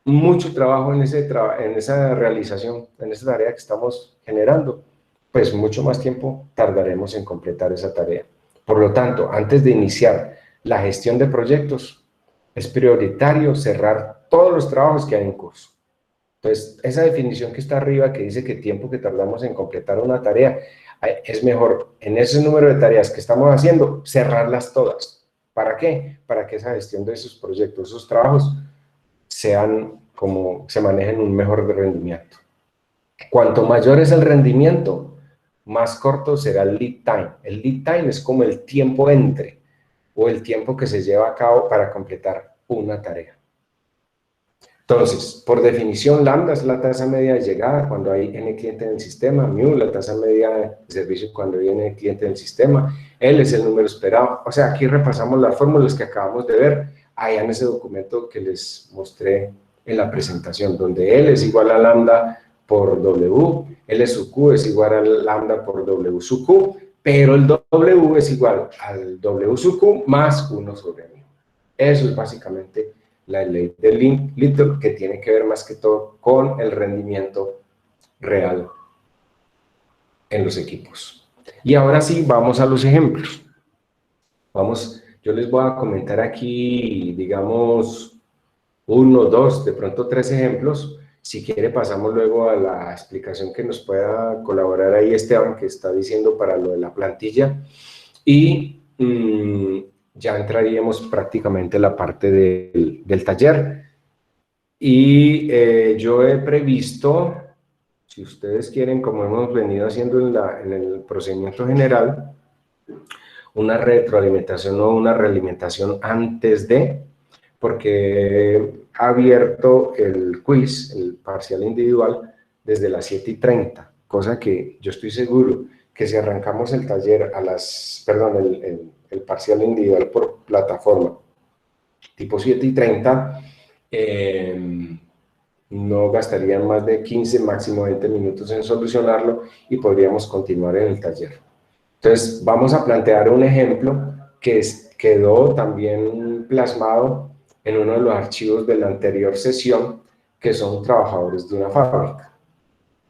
mucho trabajo en esa realización, en esa tarea que estamos generando, pues mucho más tiempo tardaremos en completar esa tarea. Por lo tanto, antes de iniciar la gestión de proyectos, es prioritario cerrar todos los trabajos que hay en curso. Entonces, esa definición que está arriba, que dice que el tiempo que tardamos en completar una tarea, es mejor en ese número de tareas que estamos haciendo, cerrarlas todas. ¿Para qué? Para que esa gestión de esos proyectos, esos trabajos, se manejen un mejor rendimiento. Cuanto mayor es el rendimiento, más corto será el lead time. El lead time es como el tiempo entre, o el tiempo que se lleva a cabo para completar una tarea. Entonces, por definición, lambda es la tasa media de llegada cuando hay n clientes en el sistema, mu la tasa media de servicio cuando hay n clientes en el sistema, L es el número esperado. O sea, aquí repasamos las fórmulas que acabamos de ver allá en ese documento que les mostré en la presentación, donde L es igual a lambda por W, L sub Q es igual a lambda por W sub Q, pero el W es igual al W sub Q más 1 sobre mu. Eso es básicamente la ley de Little, que tiene que ver más que todo con el rendimiento real en los equipos. Y ahora sí, vamos a los ejemplos. Yo les voy a comentar aquí, digamos, 1, 2, de pronto 3 ejemplos. Si quiere, pasamos luego a la explicación que nos pueda colaborar ahí Esteban, que está diciendo para lo de la plantilla. Y ya entraríamos prácticamente en la parte del taller. Y yo he previsto, si ustedes quieren, como hemos venido haciendo en el procedimiento general, una retroalimentación o una realimentación antes de, porque he abierto el quiz, el parcial individual, desde las 7:30, cosa que yo estoy seguro que si arrancamos el taller el parcial individual por plataforma tipo 7:30, no gastarían más de 15, máximo 20 minutos en solucionarlo y podríamos continuar en el taller. Entonces, vamos a plantear un ejemplo que quedó también plasmado en uno de los archivos de la anterior sesión, que son trabajadores de una fábrica.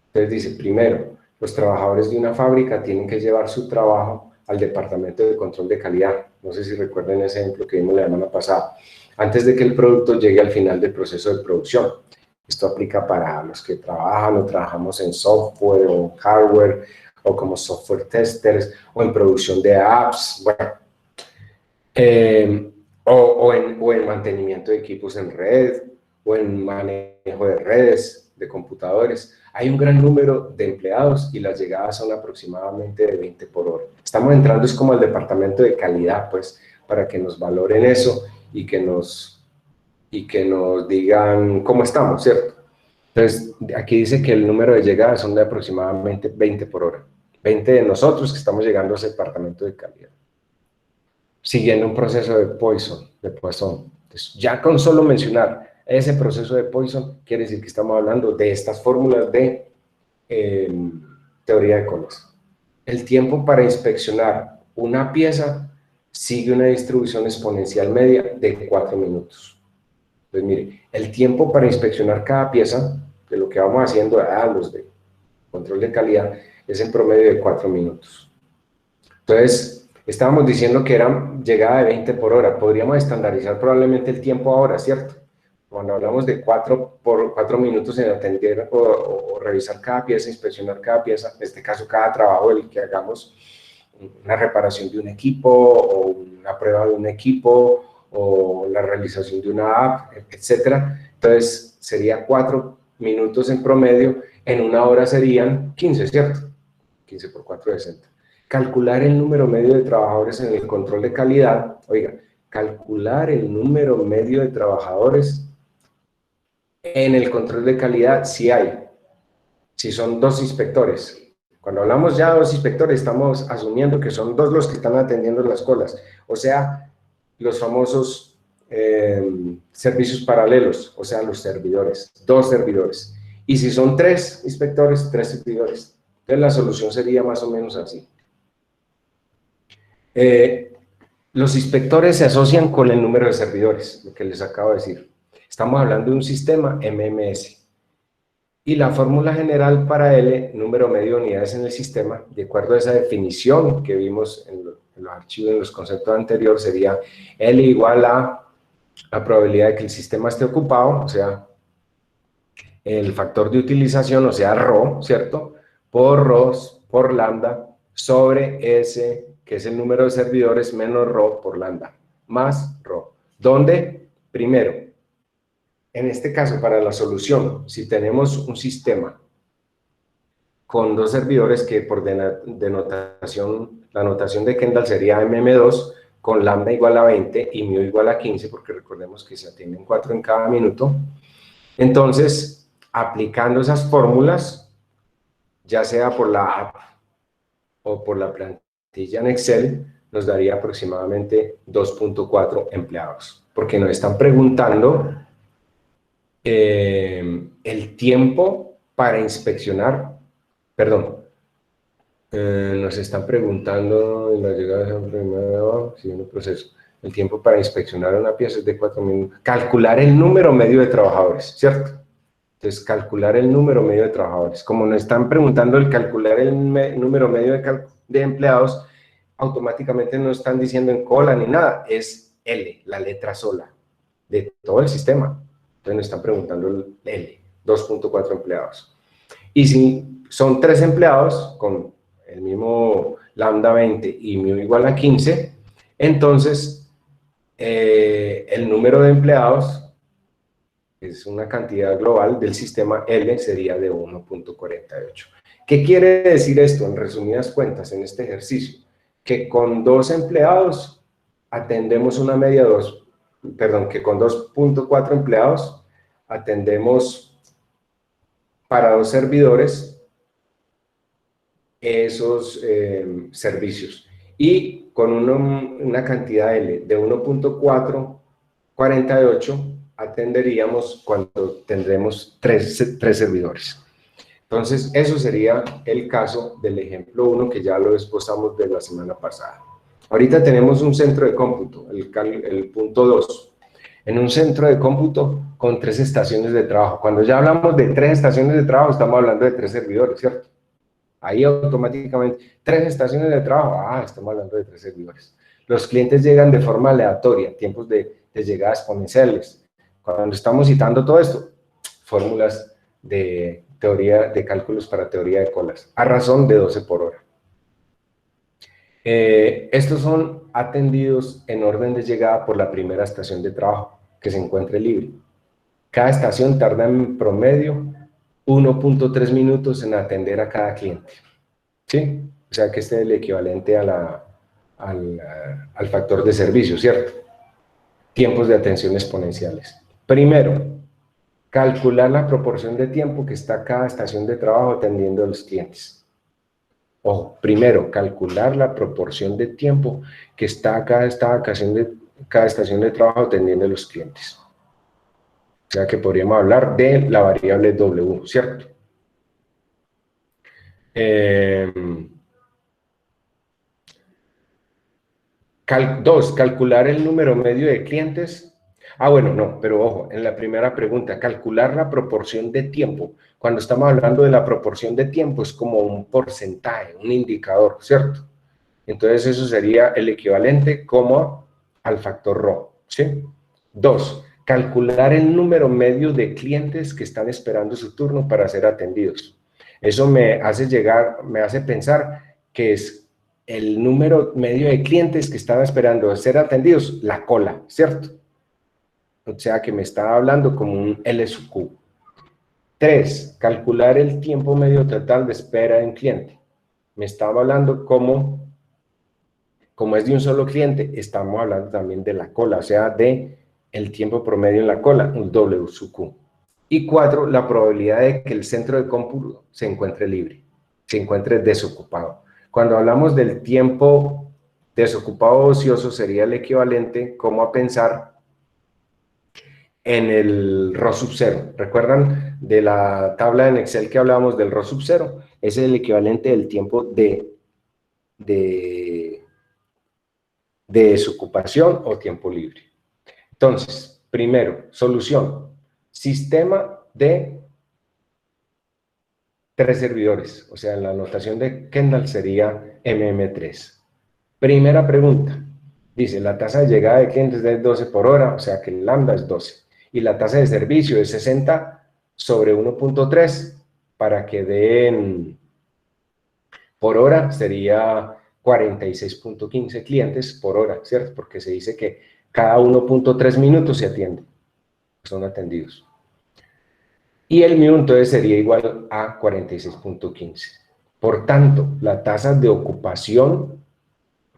Entonces dice, primero, los trabajadores de una fábrica tienen que llevar su trabajo al departamento de control de calidad. No sé si recuerdan ese ejemplo que vimos la semana pasada. Antes de que el producto llegue al final del proceso de producción. Esto aplica para los que trabajan o trabajamos en software o en hardware, o como software testers, o en producción de apps, bueno, o en mantenimiento de equipos en red, o en manejo de redes, de computadores. Hay un gran número de empleados y las llegadas son aproximadamente de 20 por hora. Estamos entrando es como al departamento de calidad, pues, para que nos valoren eso y que nos digan cómo estamos, ¿cierto? Entonces, aquí dice que el número de llegadas son de aproximadamente 20 por hora. 20 de nosotros que estamos llegando a ese departamento de calidad. Siguiendo un proceso de Poisson. Entonces, ya con solo mencionar ese proceso de Poisson, quiere decir que estamos hablando de estas fórmulas de teoría de colas. El tiempo para inspeccionar una pieza sigue una distribución exponencial media de 4 minutos. Entonces, mire, el tiempo para inspeccionar cada pieza, de lo que vamos haciendo los de control de calidad, es en promedio de 4 minutos. Entonces, estábamos diciendo que era llegada de 20 por hora. Podríamos estandarizar probablemente el tiempo ahora, ¿cierto? Cuando hablamos de 4 minutos en atender o revisar cada pieza, inspeccionar cada pieza, en este caso cada trabajo el que hagamos, una reparación de un equipo o una prueba de un equipo o la realización de una app, etcétera. Entonces, sería 4 minutos en promedio, en una hora serían 15, ¿cierto? 15 por 4, 60. Calcular el número medio de trabajadores en el control de calidad. Oiga, calcular el número medio de trabajadores en el control de calidad si hay. Si son 2 inspectores. Cuando hablamos ya de 2 inspectores, estamos asumiendo que son 2 los que están atendiendo las colas, o sea, los famosos servicios paralelos, o sea, los servidores, 2 servidores. Y si son 3 inspectores, 3 servidores. Entonces la solución sería más o menos así. Los inspectores se asocian con el número de servidores, lo que les acabo de decir. Estamos hablando de un sistema MMS. Y la fórmula general para L, número medio de unidades en el sistema, de acuerdo a esa definición que vimos en los archivos, en los conceptos anteriores, sería L igual a la probabilidad de que el sistema esté ocupado, o sea, el factor de utilización, o sea, ρ, ¿cierto? Por ρ, por lambda, sobre S, que es el número de servidores, menos ρ por lambda, más ρ. ¿Dónde? Primero, en este caso, para la solución, si tenemos un sistema con 2 servidores que por denotación, la notación de Kendall sería MM2, con lambda igual a 20 y mu igual a 15, porque recordemos que se atienden 4 en cada minuto. Entonces, aplicando esas fórmulas, ya sea por la app o por la plantilla en Excel, nos daría aproximadamente 2.4 empleados, porque nos están preguntando el tiempo para inspeccionar, perdón, nos están preguntando en la llegada de un proceso, el tiempo para inspeccionar una pieza es de 4 minutos, calcular el número medio de trabajadores, ¿cierto? Entonces, calcular el número medio de trabajadores. Como nos están preguntando el calcular el número medio de empleados, automáticamente no están diciendo en cola ni nada, es L, la letra sola, de todo el sistema. Entonces nos están preguntando el L, 2.4 empleados. Y si son 3 empleados, con el mismo lambda 20 y mu igual a 15, entonces el número de empleados es una cantidad global del sistema L, sería de 1.48. ¿Qué quiere decir esto en resumidas cuentas en este ejercicio? Que con 2 empleados atendemos una media que con 2.4 empleados atendemos para 2 servidores esos servicios. Y con una cantidad L de 1.448 atenderíamos cuando tendremos 3 servidores. Entonces, eso sería el caso del ejemplo 1 que ya lo esbozamos de la semana pasada. Ahorita tenemos un centro de cómputo, el punto 2. En un centro de cómputo con 3 estaciones de trabajo. Cuando ya hablamos de 3 estaciones de trabajo, estamos hablando de 3 servidores, ¿cierto? Ahí automáticamente, 3 estaciones de trabajo, estamos hablando de 3 servidores. Los clientes llegan de forma aleatoria, tiempos de llegada exponenciales. Cuando estamos citando todo esto, fórmulas de teoría de cálculos para teoría de colas, a razón de 12 por hora. Estos son atendidos en orden de llegada por la primera estación de trabajo, que se encuentre libre. Cada estación tarda en promedio 1.3 minutos en atender a cada cliente. ¿Sí? O sea que este es el equivalente a al factor de servicio, ¿cierto? Tiempos de atención exponenciales. Primero, calcular la proporción de tiempo que está cada estación de trabajo atendiendo a los clientes. Ojo, primero, calcular la proporción de tiempo que está cada estación de trabajo atendiendo a los clientes. O sea que podríamos hablar de la variable W, ¿cierto? 2, calcular el número medio de clientes. Bueno, no, pero ojo, en la primera pregunta, calcular la proporción de tiempo. Cuando estamos hablando de la proporción de tiempo es como un porcentaje, un indicador, ¿cierto? Entonces eso sería el equivalente como al factor ρ, ¿sí? 2, calcular el número medio de clientes que están esperando su turno para ser atendidos. Eso me hace pensar que es el número medio de clientes que están esperando ser atendidos, la cola, ¿cierto? O sea que me está hablando como un L sub Q. 3, calcular el tiempo medio total de espera en cliente. Me estaba hablando como es de un solo cliente, estamos hablando también de la cola, o sea, de el tiempo promedio en la cola, un W sub Q. Y 4, la probabilidad de que el centro de cómputo se encuentre libre. se encuentre desocupado. Cuando hablamos del tiempo desocupado ocioso, sería el equivalente como a pensar en el RO sub 0. ¿Recuerdan de la tabla en Excel que hablábamos del RO sub 0? Ese es el equivalente del tiempo de desocupación o tiempo libre. Entonces, primero, solución. Sistema de 3 servidores. O sea, en la notación de Kendall sería MM3. Primera pregunta. Dice, la tasa de llegada de clientes es 12 por hora, o sea que el lambda es 12. Y la tasa de servicio es 60 sobre 1.3 para que den por hora sería 46.15 clientes por hora, ¿cierto? Porque se dice que cada 1.3 minutos se atiende, son atendidos. Y el mu entonces sería igual a 46.15. Por tanto, la tasa de ocupación,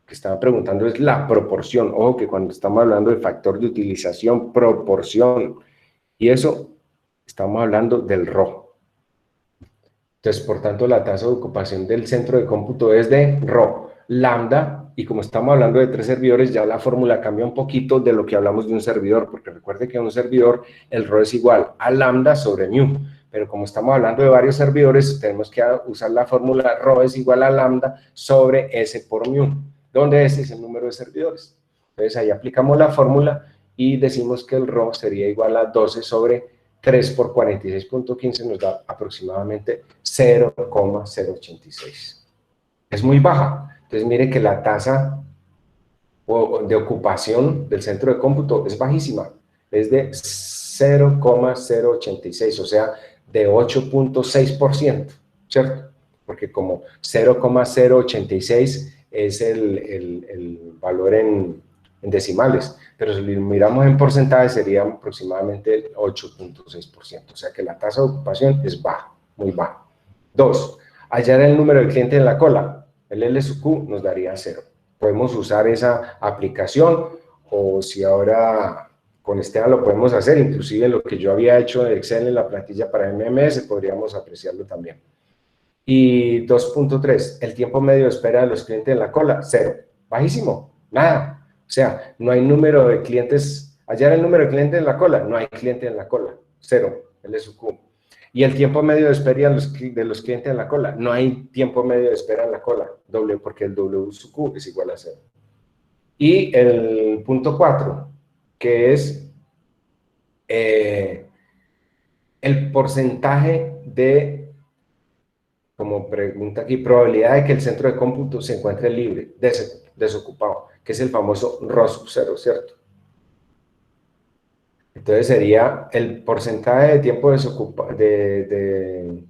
que estaba preguntando es la proporción. Ojo que cuando estamos hablando de factor de utilización, proporción, y eso estamos hablando del RO. Entonces, por tanto, la tasa de ocupación del centro de cómputo es de RO lambda, y como estamos hablando de 3 servidores, ya la fórmula cambia un poquito de lo que hablamos de un servidor, porque recuerde que en un servidor el RO es igual a lambda sobre mu, pero como estamos hablando de varios servidores, tenemos que usar la fórmula RO es igual a lambda sobre S por mu, donde S es el número de servidores. Entonces, ahí aplicamos la fórmula y decimos que el RO sería igual a 12 sobre 3 por 46.15 nos da aproximadamente 0,086. Es muy baja. Entonces, mire que la tasa de ocupación del centro de cómputo es bajísima. Es de 0,086, o sea, de 8.6%, ¿cierto? Porque como 0,086 es el valor en decimales, pero si lo miramos en porcentaje sería aproximadamente 8.6%, o sea que la tasa de ocupación es baja, muy baja. 2. Hallar el número de clientes en la cola. El L sub Q nos daría 0. Podemos usar esa aplicación, o si ahora con Esteban lo podemos hacer, inclusive lo que yo había hecho en Excel en la plantilla para MMS, podríamos apreciarlo también. Y 2.3, el tiempo medio de espera de los clientes en la cola, 0. Bajísimo, nada. O sea, no hay número de clientes, hallar el número de clientes en la cola, no hay cliente en la cola, 0, L sub Q. Y el tiempo medio de espera de los clientes en la cola, no hay tiempo medio de espera en la cola, doble, porque el W sub Q es igual a 0. Y el punto 4, que es el porcentaje de, como pregunta aquí, probabilidad de que el centro de cómputo se encuentre libre, desocupado, que es el famoso RO sub 0, ¿cierto? Entonces sería el porcentaje de tiempo de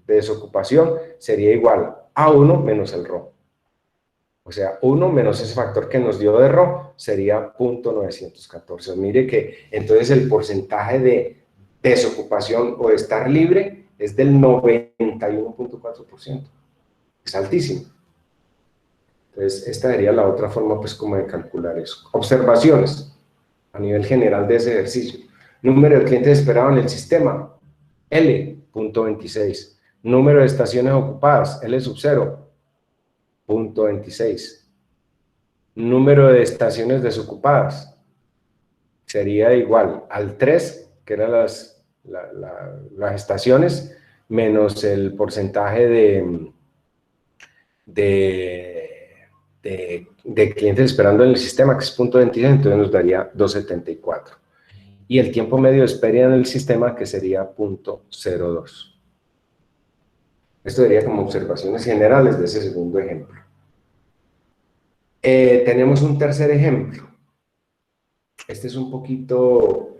desocupación sería igual a 1 menos el RO. O sea, 1 menos ese factor que nos dio de RO sería 0.914. Mire que entonces el porcentaje de desocupación o de estar libre es del 91.4%. Es altísimo. Entonces, esta sería la otra forma, pues, como de calcular eso. Observaciones a nivel general de ese ejercicio. Número de clientes esperados en el sistema, L.26. Número de estaciones ocupadas, L sub 0, 0.26. Número de estaciones desocupadas, sería igual al 3, que eran las estaciones, menos el porcentaje de clientes esperando en el sistema, que es 0.26, entonces nos daría 2.74. Y el tiempo medio de espera en el sistema, que sería 0.02. Esto sería como observaciones generales de ese segundo ejemplo. Tenemos un tercer ejemplo. Este es un poquito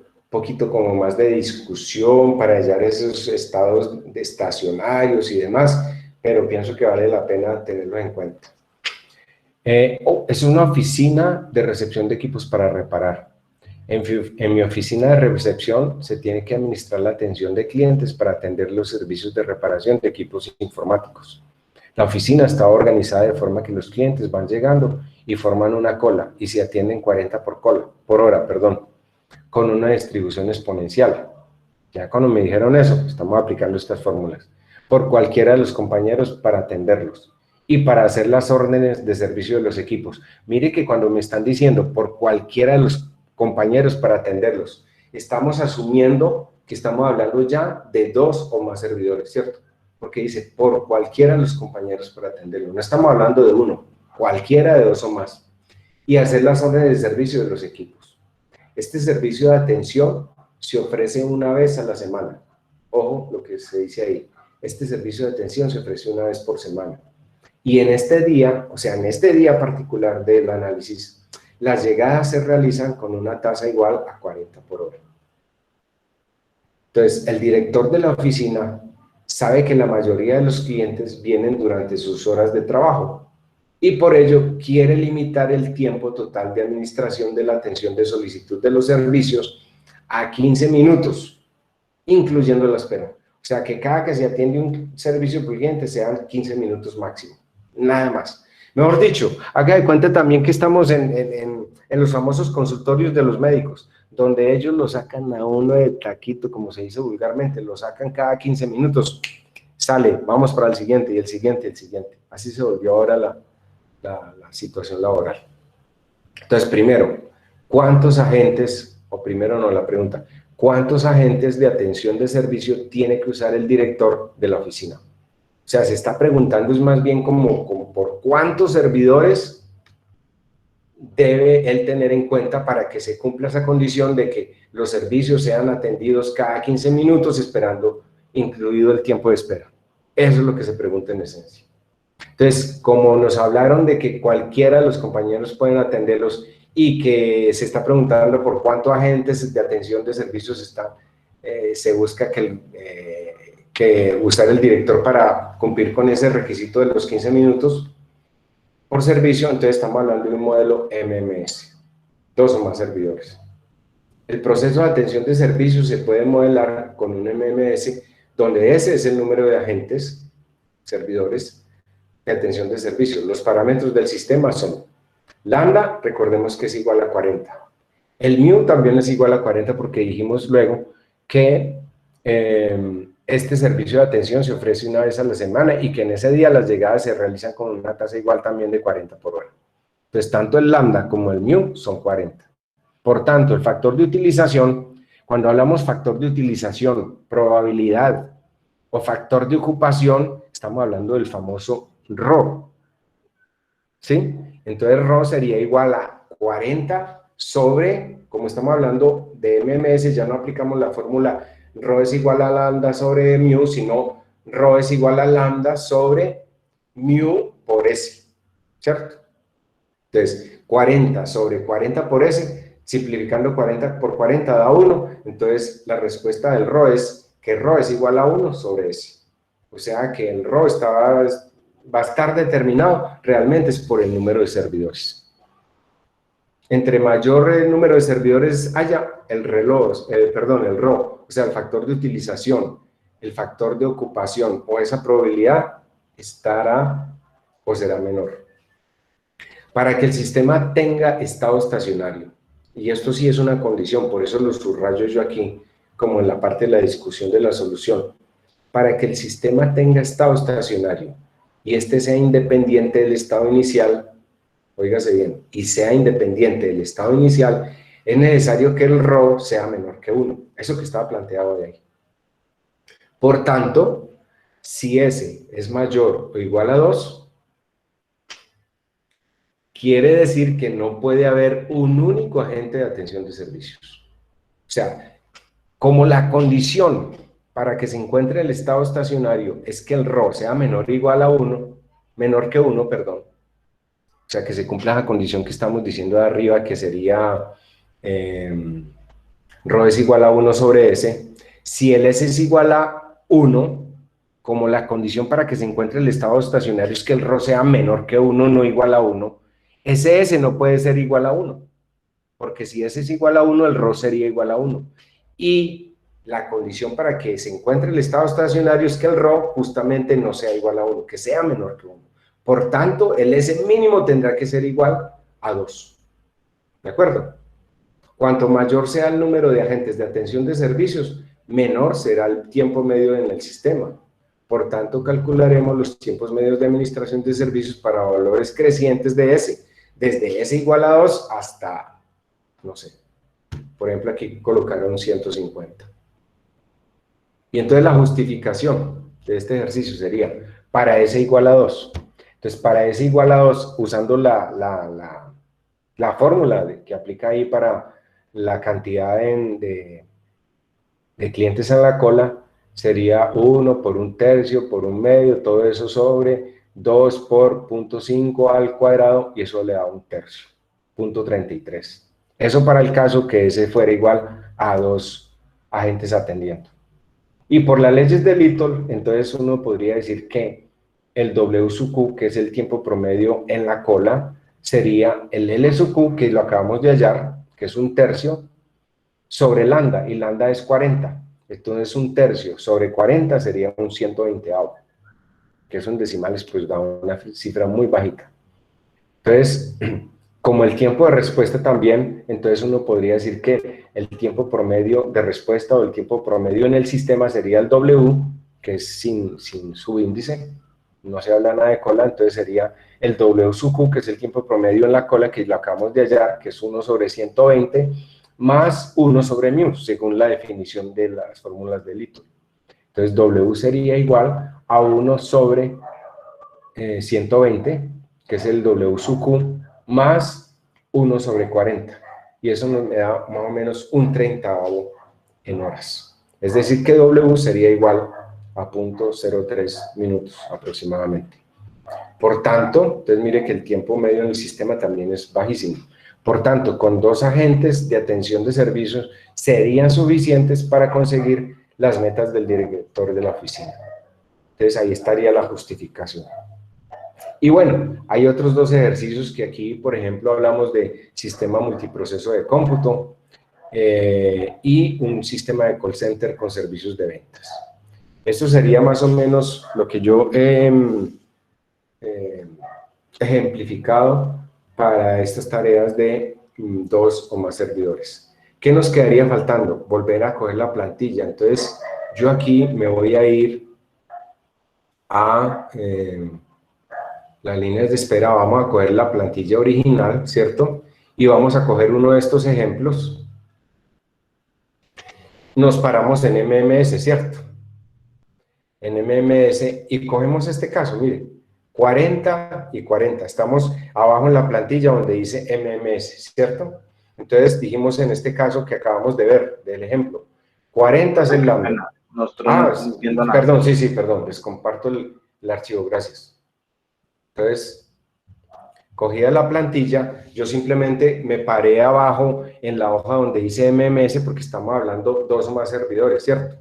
como más de discusión para hallar esos estados estacionarios y demás, pero pienso que vale la pena tenerlo en cuenta. Es una oficina de recepción de equipos para reparar. En mi oficina de recepción se tiene que administrar la atención de clientes para atender los servicios de reparación de equipos informáticos. La oficina está organizada de forma que los clientes van llegando y forman una cola y se atienden 40 por hora, con una distribución exponencial. Ya cuando me dijeron eso, estamos aplicando estas fórmulas. por cualquiera de los compañeros para atenderlos y para hacer las órdenes de servicio de los equipos. Mire que cuando me están diciendo por cualquiera de los compañeros para atenderlos, estamos asumiendo que estamos hablando ya de 2 o más servidores, ¿cierto? Porque dice por cualquiera de los compañeros para atenderlos. No estamos hablando de uno, cualquiera de 2 o más. Y hacer las órdenes de servicio de los equipos. Este servicio de atención se ofrece una vez a la semana. Ojo lo que se dice ahí. Este servicio de atención se ofrece una vez por semana. Y en este día, o sea, en este día particular del análisis, las llegadas se realizan con una tasa igual a 40 por hora. Entonces, el director de la oficina sabe que la mayoría de los clientes vienen durante sus horas de trabajo y por ello quiere limitar el tiempo total de administración de la atención de solicitud de los servicios a 15 minutos, incluyendo la espera. O sea, que cada que se atiende un servicio por cliente sean 15 minutos máximo, nada más. Mejor dicho, haga de cuenta también que estamos en los famosos consultorios de los médicos, donde ellos lo sacan a uno de taquito, como se dice vulgarmente, lo sacan cada 15 minutos, sale, vamos para el siguiente, y el siguiente, y el siguiente. Así se volvió ahora la situación laboral. Entonces, primero, ¿cuántos agentes, o primero no, la pregunta, ¿cuántos agentes de atención de servicio tiene que usar el director de la oficina? O sea, se está preguntando es más bien como por cuántos servidores debe él tener en cuenta para que se cumpla esa condición de que los servicios sean atendidos cada 15 minutos esperando, incluido el tiempo de espera. Eso es lo que se pregunta en esencia. Entonces, como nos hablaron de que cualquiera de los compañeros pueden atenderlos y que se está preguntando por cuántos agentes de atención de servicios está, se busca que usar el director para cumplir con ese requisito de los 15 minutos por servicio, entonces estamos hablando de un modelo MMS, 2 o más servidores. El proceso de atención de servicios se puede modelar con un MMS, donde ese es el número de agentes, servidores, de atención de servicios. Los parámetros del sistema son lambda, recordemos que es igual a 40. El mu también es igual a 40 porque dijimos luego que este servicio de atención se ofrece una vez a la semana y que en ese día las llegadas se realizan con una tasa igual también de 40 por hora. Entonces, tanto el lambda como el mu son 40. Por tanto, el factor de utilización, cuando hablamos factor de utilización, probabilidad o factor de ocupación, estamos hablando del famoso RO. ¿Sí? Entonces, RO sería igual a 40 sobre, como estamos hablando de MMS, ya no aplicamos la fórmula Rho es igual a lambda sobre mu, sino Rho es igual a lambda sobre mu por S, ¿cierto? Entonces, 40 sobre 40 por S, simplificando 40 por 40 da 1, entonces la respuesta del Rho es que Rho es igual a 1 sobre S. O sea que el Rho va a estar determinado realmente es por el número de servidores. Entre mayor número de servidores haya, el Rho, o sea, el factor de utilización, el factor de ocupación o esa probabilidad estará o será menor. Para que el sistema tenga estado estacionario, y esto sí es una condición, por eso lo subrayo yo aquí, como en la parte de la discusión de la solución, para que el sistema tenga estado estacionario y este sea independiente del estado inicial, óigase bien, y sea independiente del estado inicial, es necesario que el Rho sea menor que 1. Eso que estaba planteado de ahí. Por tanto, si S es mayor o igual a 2, quiere decir que no puede haber un único agente de atención de servicios. O sea, como la condición para que se encuentre el estado estacionario es que el Rho sea menor o igual a 1, menor que 1, perdón. O sea, que se cumpla la condición que estamos diciendo de arriba, que sería Rho es igual a 1 sobre S. Si el S es igual a 1, como la condición para que se encuentre el estado estacionario es que el Rho sea menor que 1, no igual a 1, ese S no puede ser igual a 1, porque si S es igual a 1, el Rho sería igual a 1. Y la condición para que se encuentre el estado estacionario es que el Rho justamente no sea igual a 1, que sea menor que 1. Por tanto, el S mínimo tendrá que ser igual a 2. ¿De acuerdo? Cuanto mayor sea el número de agentes de atención de servicios, menor será el tiempo medio en el sistema. Por tanto, calcularemos los tiempos medios de administración de servicios para valores crecientes de S, desde S igual a 2 hasta, no sé, por ejemplo, aquí colocaron 150. Y entonces la justificación de este ejercicio sería para S igual a 2. Entonces, para S igual a 2, usando la fórmula que aplica ahí para la cantidad de clientes en la cola, sería 1 por 1/3 por 1/2, todo eso sobre 2 por 0.5 al cuadrado, y eso le da 1/3, 0.33. Eso para el caso que ese fuera igual a 2 agentes atendiendo. Y por las leyes de Little, entonces uno podría decir que el W sub Q, que es el tiempo promedio en la cola, sería el L sub Q, que lo acabamos de hallar, que es 1/3, sobre lambda, y lambda es 40. Entonces 1/3 sobre 40 sería un 120avo, que eso en decimales pues da una cifra muy bajita. Entonces, como el tiempo de respuesta también, entonces uno podría decir que el tiempo promedio de respuesta o el tiempo promedio en el sistema sería el W, que es sin subíndice, no se habla nada de cola, entonces sería el W sub Q, que es el tiempo promedio en la cola, que lo acabamos de hallar, que es 1 sobre 120, más 1 sobre mu, según la definición de las fórmulas de Little. Entonces W sería igual a 1 sobre 120, que es el W sub Q, más 1 sobre 40. Y eso me da más o menos un 30avo en horas. Es decir, que W sería igual a 0.03 minutos aproximadamente. Por tanto, entonces mire que el tiempo medio en el sistema también es bajísimo. Por tanto, con 2 agentes de atención de servicios serían suficientes para conseguir las metas del director de la oficina. Entonces ahí estaría la justificación. Y bueno, hay otros 2 ejercicios que aquí, por ejemplo, hablamos de sistema multiproceso de cómputo y un sistema de call center con servicios de ventas. Esto sería más o menos lo que yo he ejemplificado para estas tareas de 2 o más servidores. ¿Qué nos quedaría faltando? Volver a coger la plantilla. Entonces, yo aquí me voy a ir a las líneas de espera, vamos a coger la plantilla original, ¿cierto? Y vamos a coger uno de estos ejemplos. Nos paramos en MMS, ¿cierto? En MMS y cogemos este caso, mire, 40 y 40. Estamos abajo en la plantilla donde dice MMS, ¿cierto? Entonces dijimos en este caso que acabamos de ver, del ejemplo, 40 es el lambda. Nosotros no estamos viendo nada. Perdón, sí, perdón, les comparto el archivo, gracias. Entonces, cogida la plantilla, yo simplemente me paré abajo en la hoja donde dice MMS porque estamos hablando 2 o más servidores, ¿cierto?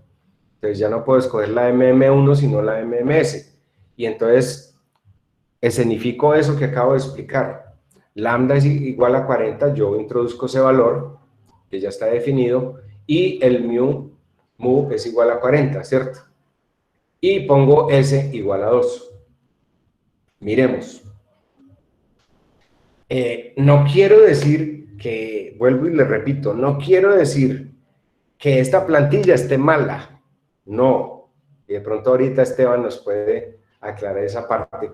Entonces ya no puedo escoger la MM1 sino la MMS. Y entonces escenifico eso que acabo de explicar. Lambda es igual a 40, yo introduzco ese valor que ya está definido y el mu es igual a 40, ¿cierto? Y pongo S igual a 2. Miremos. No quiero decir que, vuelvo y le repito, no quiero decir que esta plantilla esté mala. No. Y de pronto ahorita Esteban nos puede aclarar esa parte.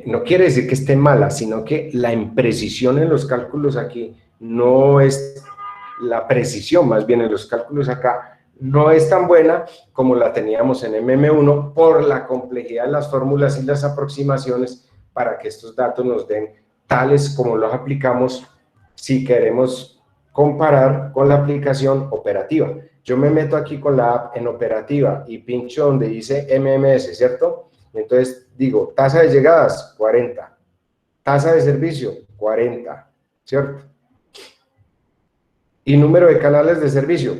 No quiere decir que esté mala, sino que la imprecisión en los cálculos aquí no es la precisión, más bien en los cálculos acá, no es tan buena como la teníamos en MM1 por la complejidad de las fórmulas y las aproximaciones para que estos datos nos den tales como los aplicamos si queremos comparar con la aplicación operativa. Yo me meto aquí con la app en operativa y pincho donde dice MMS, ¿cierto? Entonces digo, tasa de llegadas, 40. Tasa de servicio, 40, ¿cierto? Y número de canales de servicio,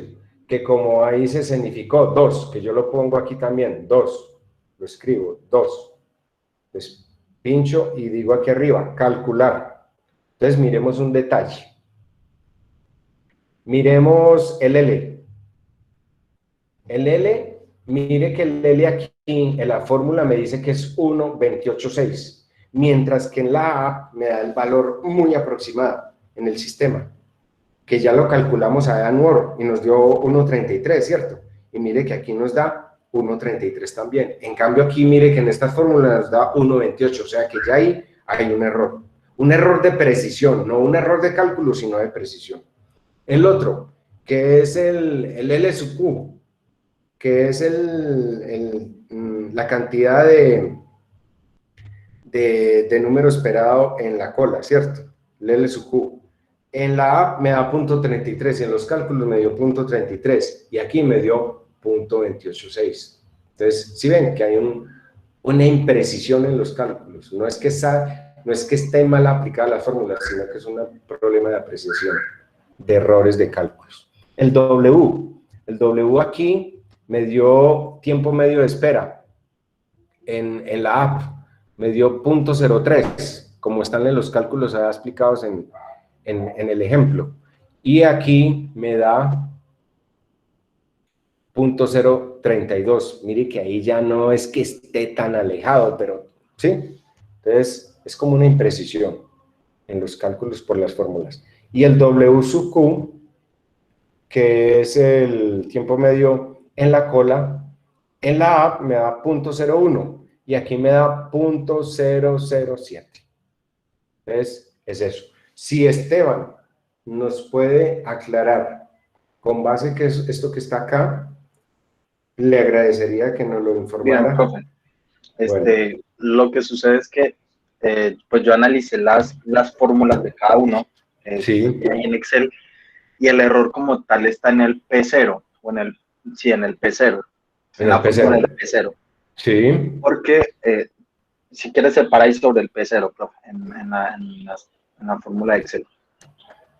que como ahí se escenificó, 2, que yo lo pongo aquí también, 2, lo escribo, 2. Entonces pincho y digo aquí arriba, calcular. Entonces miremos un detalle. Miremos el L. El L, mire que el L aquí en la fórmula me dice que es 1.28.6, mientras que en la app me da el valor muy aproximado en el sistema, que ya lo calculamos allá en Word y nos dio 1.33, ¿cierto? Y mire que aquí nos da 1.33 también. En cambio aquí mire que en estas fórmulas da 1.28, o sea que ya ahí hay un error. Un error de precisión, no un error de cálculo, sino de precisión. El otro, que es el L sub Q, que es la cantidad de número esperado en la cola, ¿cierto? El L sub Q. En la app me da 0.33 y en los cálculos me dio 0.33 y aquí me dio 0.286. Entonces, si ven que hay una imprecisión en los cálculos, no es que esté mal aplicada la fórmula, sino que es un problema de apreciación, de errores de cálculos. El W aquí me dio tiempo medio de espera en la app, me dio 0.03, como están en los cálculos explicados en el ejemplo. Y aquí me da 0.032. Mire que ahí ya no es que esté tan alejado, pero sí. Entonces, es como una imprecisión en los cálculos por las fórmulas. Y el W sub Q, que es el tiempo medio en la cola, en la app me da 0.01 y aquí me da 0.007. Entonces, es eso. Si Esteban nos puede aclarar con base que es esto que está acá, le agradecería que nos lo informara. Bien, profe. Bueno. Lo que sucede es que pues yo analicé las fórmulas de cada uno Sí. en Excel y el error como tal está en el P0, o en el P0, en la fórmula del P0. Sí. Porque si quieres separáis sobre el P0, profe, en la fórmula de Excel.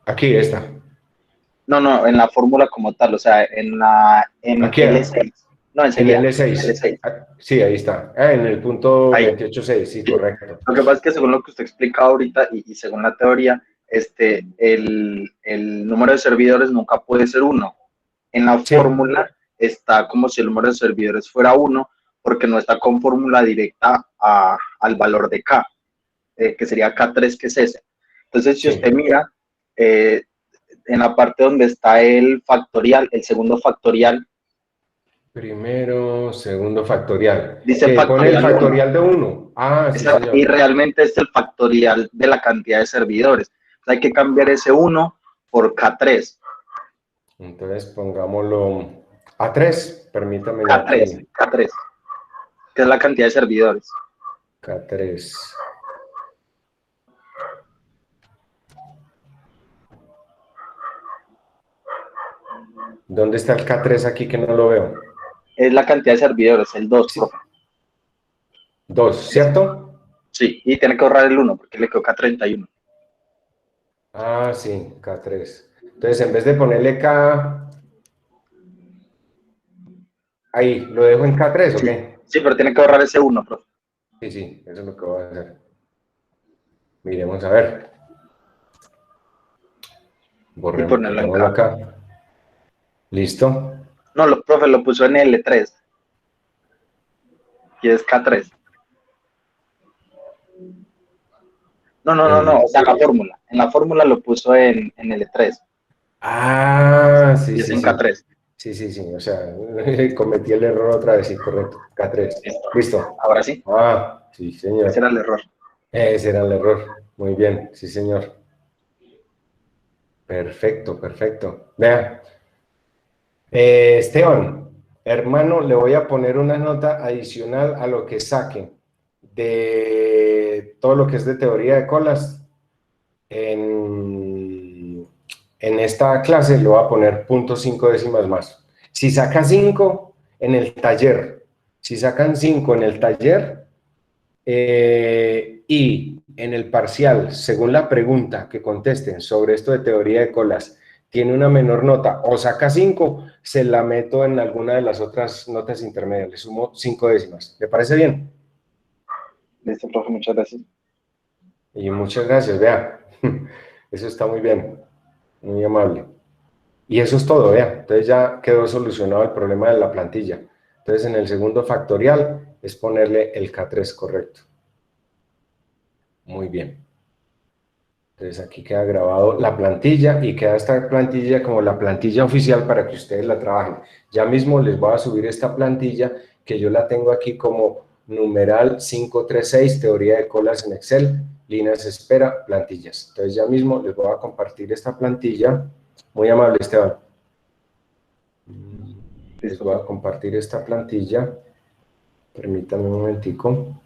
Aquí está. No, en la fórmula como tal, o sea, en Aquí, L6. No, enseguida. En L6. Sí, ahí está. En el punto 28.6, sí, correcto. Lo que pasa es que según lo que usted explica ahorita y según la teoría, el número de servidores nunca puede ser 1. En la fórmula está como si el número de servidores fuera 1, porque no está con fórmula directa al valor de K, que sería K3, que es ese. Entonces, si usted mira, en la parte donde está el factorial, el segundo factorial. Primero, segundo factorial. Dice que factorial, pone el factorial de 1. Ah, sí, señor. Y realmente es el factorial de la cantidad de servidores. Entonces hay que cambiar ese 1 por K3. Entonces pongámoslo a 3, permítame. K3, que es la cantidad de servidores. K3. ¿Dónde está el K3 aquí que no lo veo? Es la cantidad de servidores, el 2, sí. profe. 2, ¿cierto? Sí, y tiene que ahorrar el 1 porque le quedó K31. Ah, sí, K3. Entonces, en vez de ponerle K... Ahí, ¿lo dejo en K3 o qué? Sí, pero tiene que ahorrar ese 1, profe. Sí, eso es lo que voy a hacer. Miremos a ver. Borremos acá. ¿Listo? No, profe, lo puso en L3. Y es K3. No, o sea, la fórmula. En la fórmula lo puso en L3. Ah, sí, Y es en K3. Sí, o sea, cometí el error otra vez, sí, correcto, K3. Listo. Ahora sí. Ah, sí, señor. Ese era el error. Ese era el error. Muy bien, sí, señor. Perfecto. Vea. Esteban, hermano, le voy a poner una nota adicional a lo que saque de todo lo que es de teoría de colas. En esta clase le voy a poner 0.5 décimas más. Si saca 5 en el taller, si sacan 5 en el taller y en el parcial, según la pregunta que contesten sobre esto de teoría de colas, tiene una menor nota o saca 5, se la meto en alguna de las otras notas intermedias, le sumo 5 décimas. ¿Le parece bien? Listo, profe, muchas gracias. Y muchas gracias, vea. Eso está muy bien, muy amable. Y eso es todo, vea. Entonces ya quedó solucionado el problema de la plantilla. Entonces en el segundo factorial es ponerle el K3 correcto. Muy bien. Entonces aquí queda grabado la plantilla y queda esta plantilla como la plantilla oficial para que ustedes la trabajen. Ya mismo les voy a subir esta plantilla que yo la tengo aquí como numeral 536, teoría de colas en Excel, líneas de espera, plantillas. Entonces ya mismo les voy a compartir esta plantilla. Muy amable, Esteban. Les voy a compartir esta plantilla. Permítanme un momentico.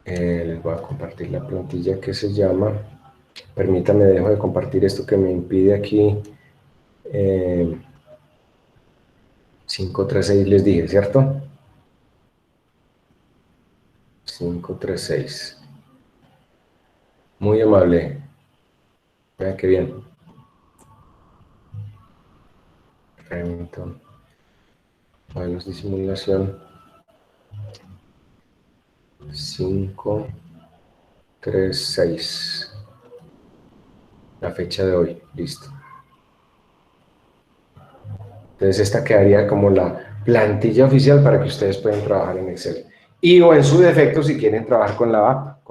Les voy a compartir la plantilla que se llama, permítanme, dejo de compartir esto que me impide aquí, 536 les dije, ¿cierto? 536. Muy amable. Vean qué bien. Remington. Modelos de simulación. 536. La fecha de hoy, listo. Entonces esta quedaría como la plantilla oficial para que ustedes puedan trabajar en Excel. Y o en su defecto, si quieren trabajar con la app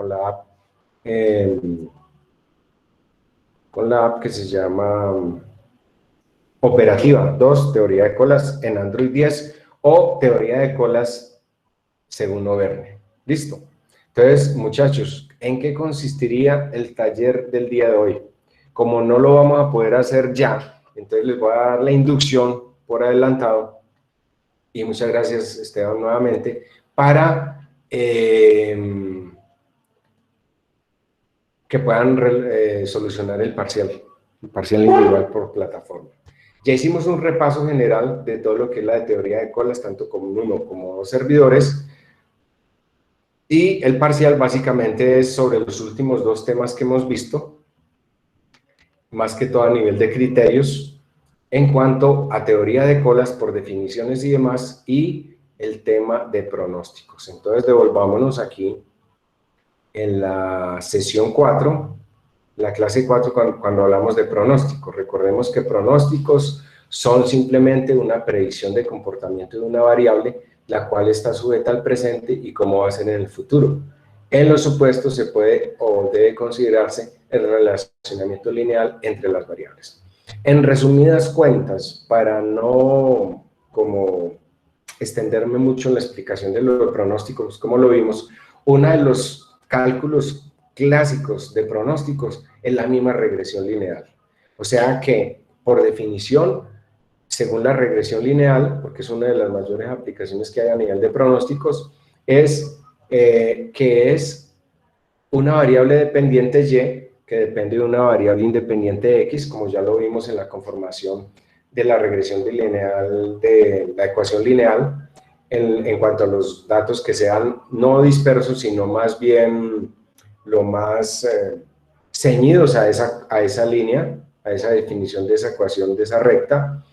que se llama Operativa 2, teoría de colas en Android 10 o teoría de colas según Overne. Listo. Entonces, muchachos, ¿en qué consistiría el taller del día de hoy? Como no lo vamos a poder hacer ya, entonces les voy a dar la inducción por adelantado, y muchas gracias, Esteban, nuevamente, para que puedan solucionar el parcial individual por plataforma. Ya hicimos un repaso general de todo lo que es la teoría de colas, tanto como uno como dos servidores, y el parcial básicamente es sobre los últimos dos temas que hemos visto, más que todo a nivel de criterios, en cuanto a teoría de colas por definiciones y demás, y el tema de pronósticos. Entonces devolvámonos aquí en la sesión 4, la clase 4, cuando hablamos de pronósticos. Recordemos que pronósticos son simplemente una predicción de comportamiento de una variable, la cual está sujeta al presente y cómo va a ser en el futuro. En los supuestos se puede o debe considerarse el relacionamiento lineal entre las variables. En resumidas cuentas, para no como extenderme mucho en la explicación de los pronósticos, como lo vimos, uno de los cálculos clásicos de pronósticos es la misma regresión lineal. O sea que, por definición, según la regresión lineal, porque es una de las mayores aplicaciones que hay a nivel de pronósticos, es que es una variable dependiente Y que depende de una variable independiente X, como ya lo vimos en la conformación de la regresión lineal, de la ecuación lineal, en cuanto a los datos que sean no dispersos, sino más bien lo más ceñidos a esa línea, a esa definición de esa ecuación, de esa recta,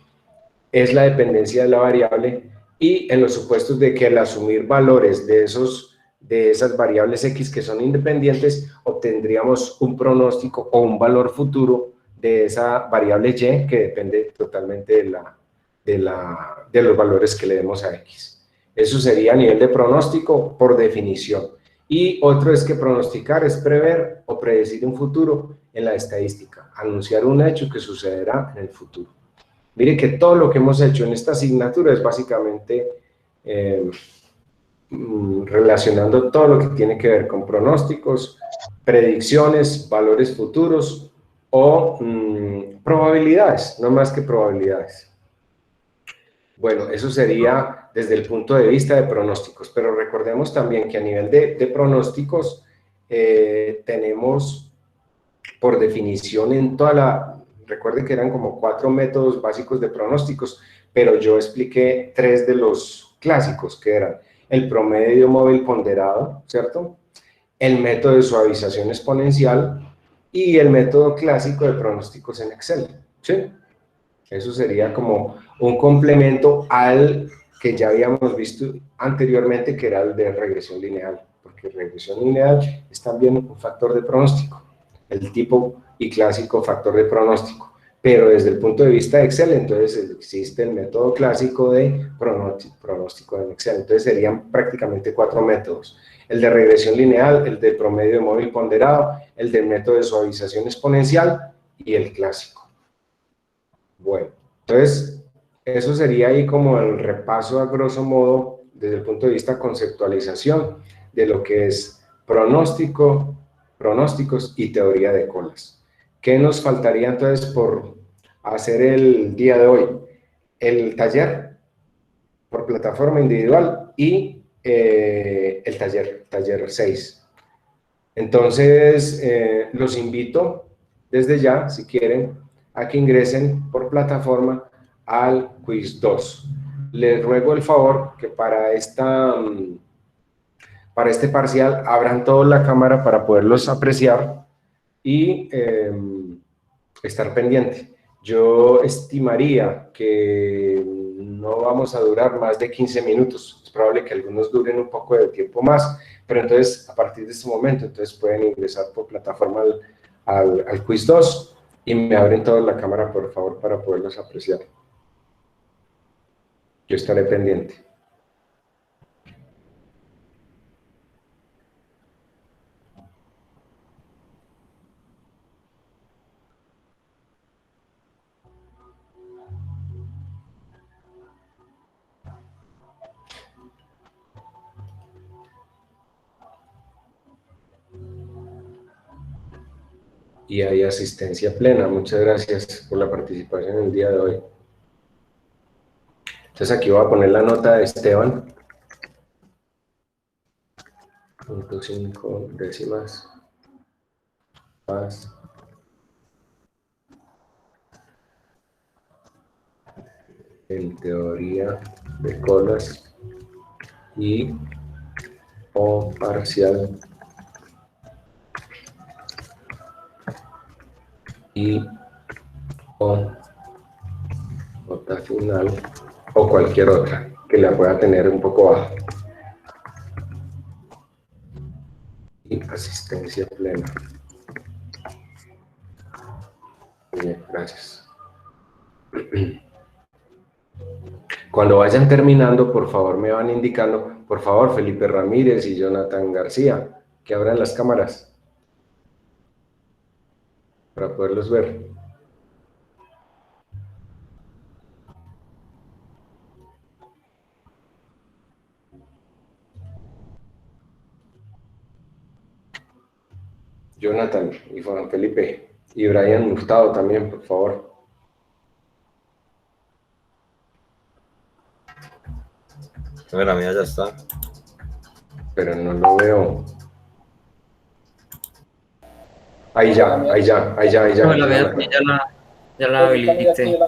es la dependencia de la variable, y en los supuestos de que al asumir valores de esas variables X que son independientes, obtendríamos un pronóstico o un valor futuro de esa variable Y que depende totalmente de los valores que le demos a X. Eso sería a nivel de pronóstico por definición. Y otro es que pronosticar es prever o predecir un futuro en la estadística, anunciar un hecho que sucederá en el futuro. Mire que todo lo que hemos hecho en esta asignatura es básicamente relacionando todo lo que tiene que ver con pronósticos, predicciones, valores futuros o probabilidades, no más que probabilidades. Bueno, eso sería desde el punto de vista de pronósticos, pero recordemos también que a nivel de pronósticos tenemos por definición en toda la... Recuerden que eran como 4 métodos básicos de pronósticos, pero yo expliqué 3 de los clásicos, que eran el promedio móvil ponderado, ¿cierto? El método de suavización exponencial y el método clásico de pronósticos en Excel, ¿sí? Eso sería como un complemento al que ya habíamos visto anteriormente, que era el de regresión lineal, porque regresión lineal es también un factor de pronóstico, el tipo y clásico factor de pronóstico, pero desde el punto de vista de Excel, entonces existe el método clásico de pronóstico en Excel. Entonces serían prácticamente 4 métodos: el de regresión lineal, el de promedio móvil ponderado, el del método de suavización exponencial y el clásico. Bueno, entonces eso sería ahí como el repaso a grosso modo desde el punto de vista conceptualización de lo que es pronóstico, pronósticos y teoría de colas. ¿Qué nos faltaría entonces por hacer el día de hoy? El taller por plataforma individual y el taller 6. Entonces, los invito desde ya, si quieren, a que ingresen por plataforma al quiz 2. Les ruego el favor que para este parcial abran toda la cámara para poderlos apreciar y estar pendiente. Yo estimaría que no vamos a durar más de 15 minutos. Es probable que algunos duren un poco de tiempo más, pero entonces a partir de este momento entonces pueden ingresar por plataforma al quiz 2 y me abren toda la cámara, por favor, para poderlos apreciar. Yo estaré pendiente. Y hay asistencia plena. Muchas gracias por la participación en el día de hoy. Entonces aquí voy a poner la nota de Esteban. 0.5 décimas más en teoría de colas y o parcial y o nota final o cualquier otra que la pueda tener un poco baja. Y asistencia plena. Bien, gracias. Cuando vayan terminando, por favor me van indicando, por favor, Felipe Ramírez y Jonathan García, que abran las cámaras para poderlos ver. Jonathan y Juan Felipe y Brian Hurtado también, por favor. La mía ya está. Pero no lo veo. Ahí ya. No, la mía ya la habilité.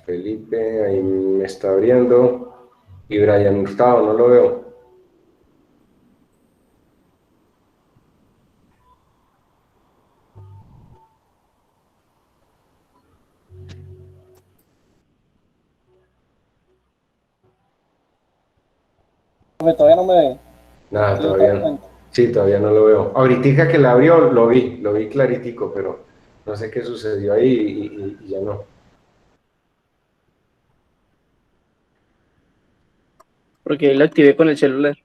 Felipe, ahí me está abriendo. Y Brian Hurtado, no lo veo. Todavía no me ve. Nada, todavía no. Sí, todavía no lo veo. Ahorita que la abrió, lo vi claritico, pero no sé qué sucedió ahí y ya no. Porque la activé con el celular.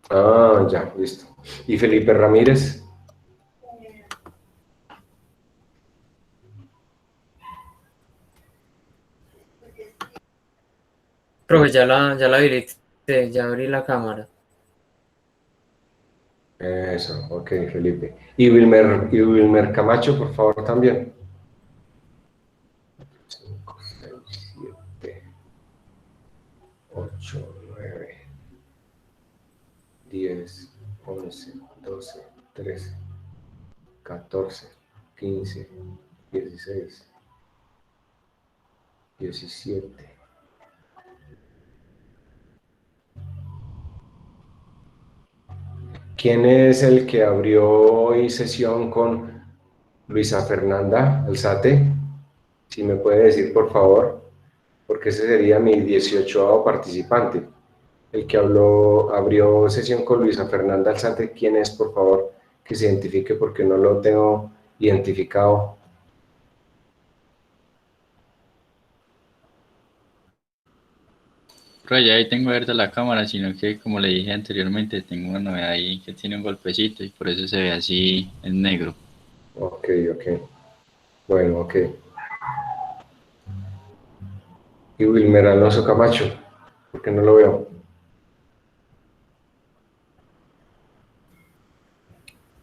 Ah, ya, listo. ¿Y Felipe Ramírez? Profe, ya la habilité, ya abrí la cámara. Eso, ok, Felipe. Y Wilmer Camacho, por favor, también. 5, 6, 7, 8, 9, 10, 11, 12, 13, 14, 15, 16, 17. ¿Quién es el que abrió hoy sesión con Luisa Fernanda Alzate? Si me puede decir, por favor, porque ese sería mi 18º participante. El que abrió sesión con Luisa Fernanda Alzate, ¿quién es, por favor? Que se identifique porque no lo tengo identificado Pero ya ahí tengo abierta la cámara, sino que como le dije anteriormente, tengo una novedad ahí que tiene un golpecito y por eso se ve así en negro. Ok, ok. Bueno, ok. Y Wilmer Alonso Camacho, ¿por qué no lo veo?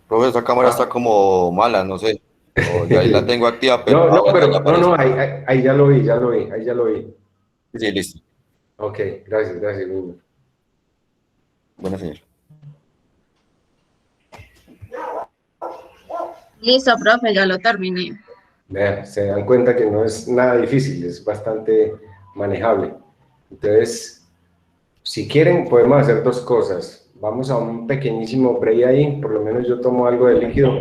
Profe, esa cámara está como mala, no sé. O yo ahí la tengo activa, pero No, no, bueno, ahí pero aparece. ahí ya lo vi, ya lo vi, ahí ya lo vi. Sí, listo. Ok, gracias, gracias, Wilmer. Bueno, señor. Listo, profe, ya lo terminé. Vean, se dan cuenta que no es nada difícil, es bastante manejable. Entonces, si quieren, podemos hacer dos cosas. Vamos a un pequeñísimo break ahí, por lo menos yo tomo algo de líquido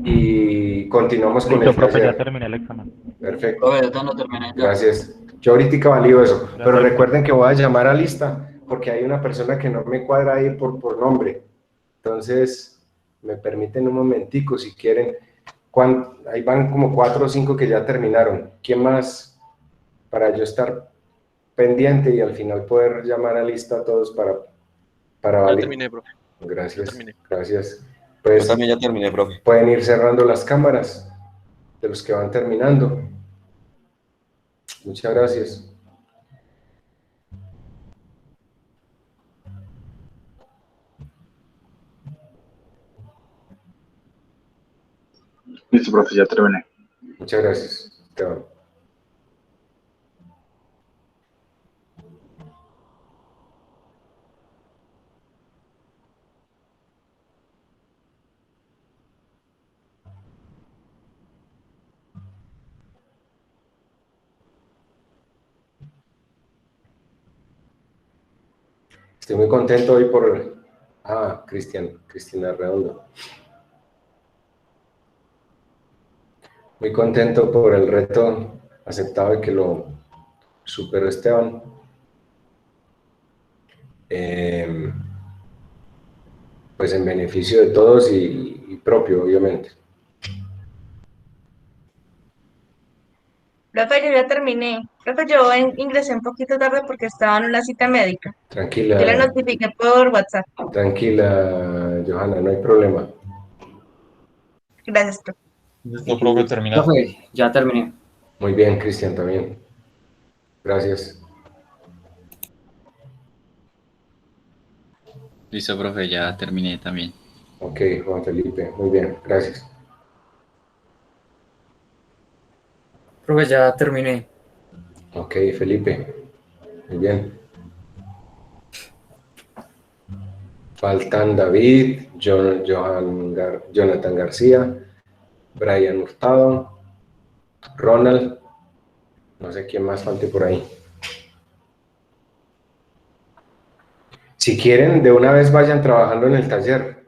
y continuamos con Listo, el profe, ya taller. terminé el examen. Perfecto. Profe, yo también lo terminé ya. Gracias. Yo ahorita valido eso, pero Gracias. recuerden que voy a llamar a lista porque hay una persona que no me cuadra ahí por nombre. Entonces, me permiten un momentico si quieren. Ahí van como 4 o 5 que ya terminaron. ¿Quién más? Para yo estar pendiente y al final poder llamar a lista a todos para Ya validar. terminé, profe. Gracias, Ya terminé. gracias. Yo Pues también ya terminé, profe. pueden ir cerrando las cámaras de los que van terminando. Muchas gracias. Listo, profe, ya terminé. Muchas gracias, Esteban. Estoy muy contento hoy por... Cristina Redondo. Muy contento por el reto aceptado y que lo superó Esteban. Pues en beneficio de todos y propio, obviamente. Profe, yo ya terminé. Profe, yo ingresé un poquito tarde porque estaba en una cita médica. Yo le Tranquila, notifiqué por WhatsApp. tranquila, Johanna, no hay problema. Gracias, profe. Listo, profe, terminado. Profe, ya terminé. Muy bien, Cristian, también. Gracias. Listo, profe, ya terminé también. Ok, Juan Felipe, muy bien, gracias. Profe, ya terminé. Ok, Felipe, muy bien. Faltan David, Jonathan García, Brian Hurtado, Ronald, no sé quién más falte por ahí. Si quieren, de una vez vayan trabajando en el taller.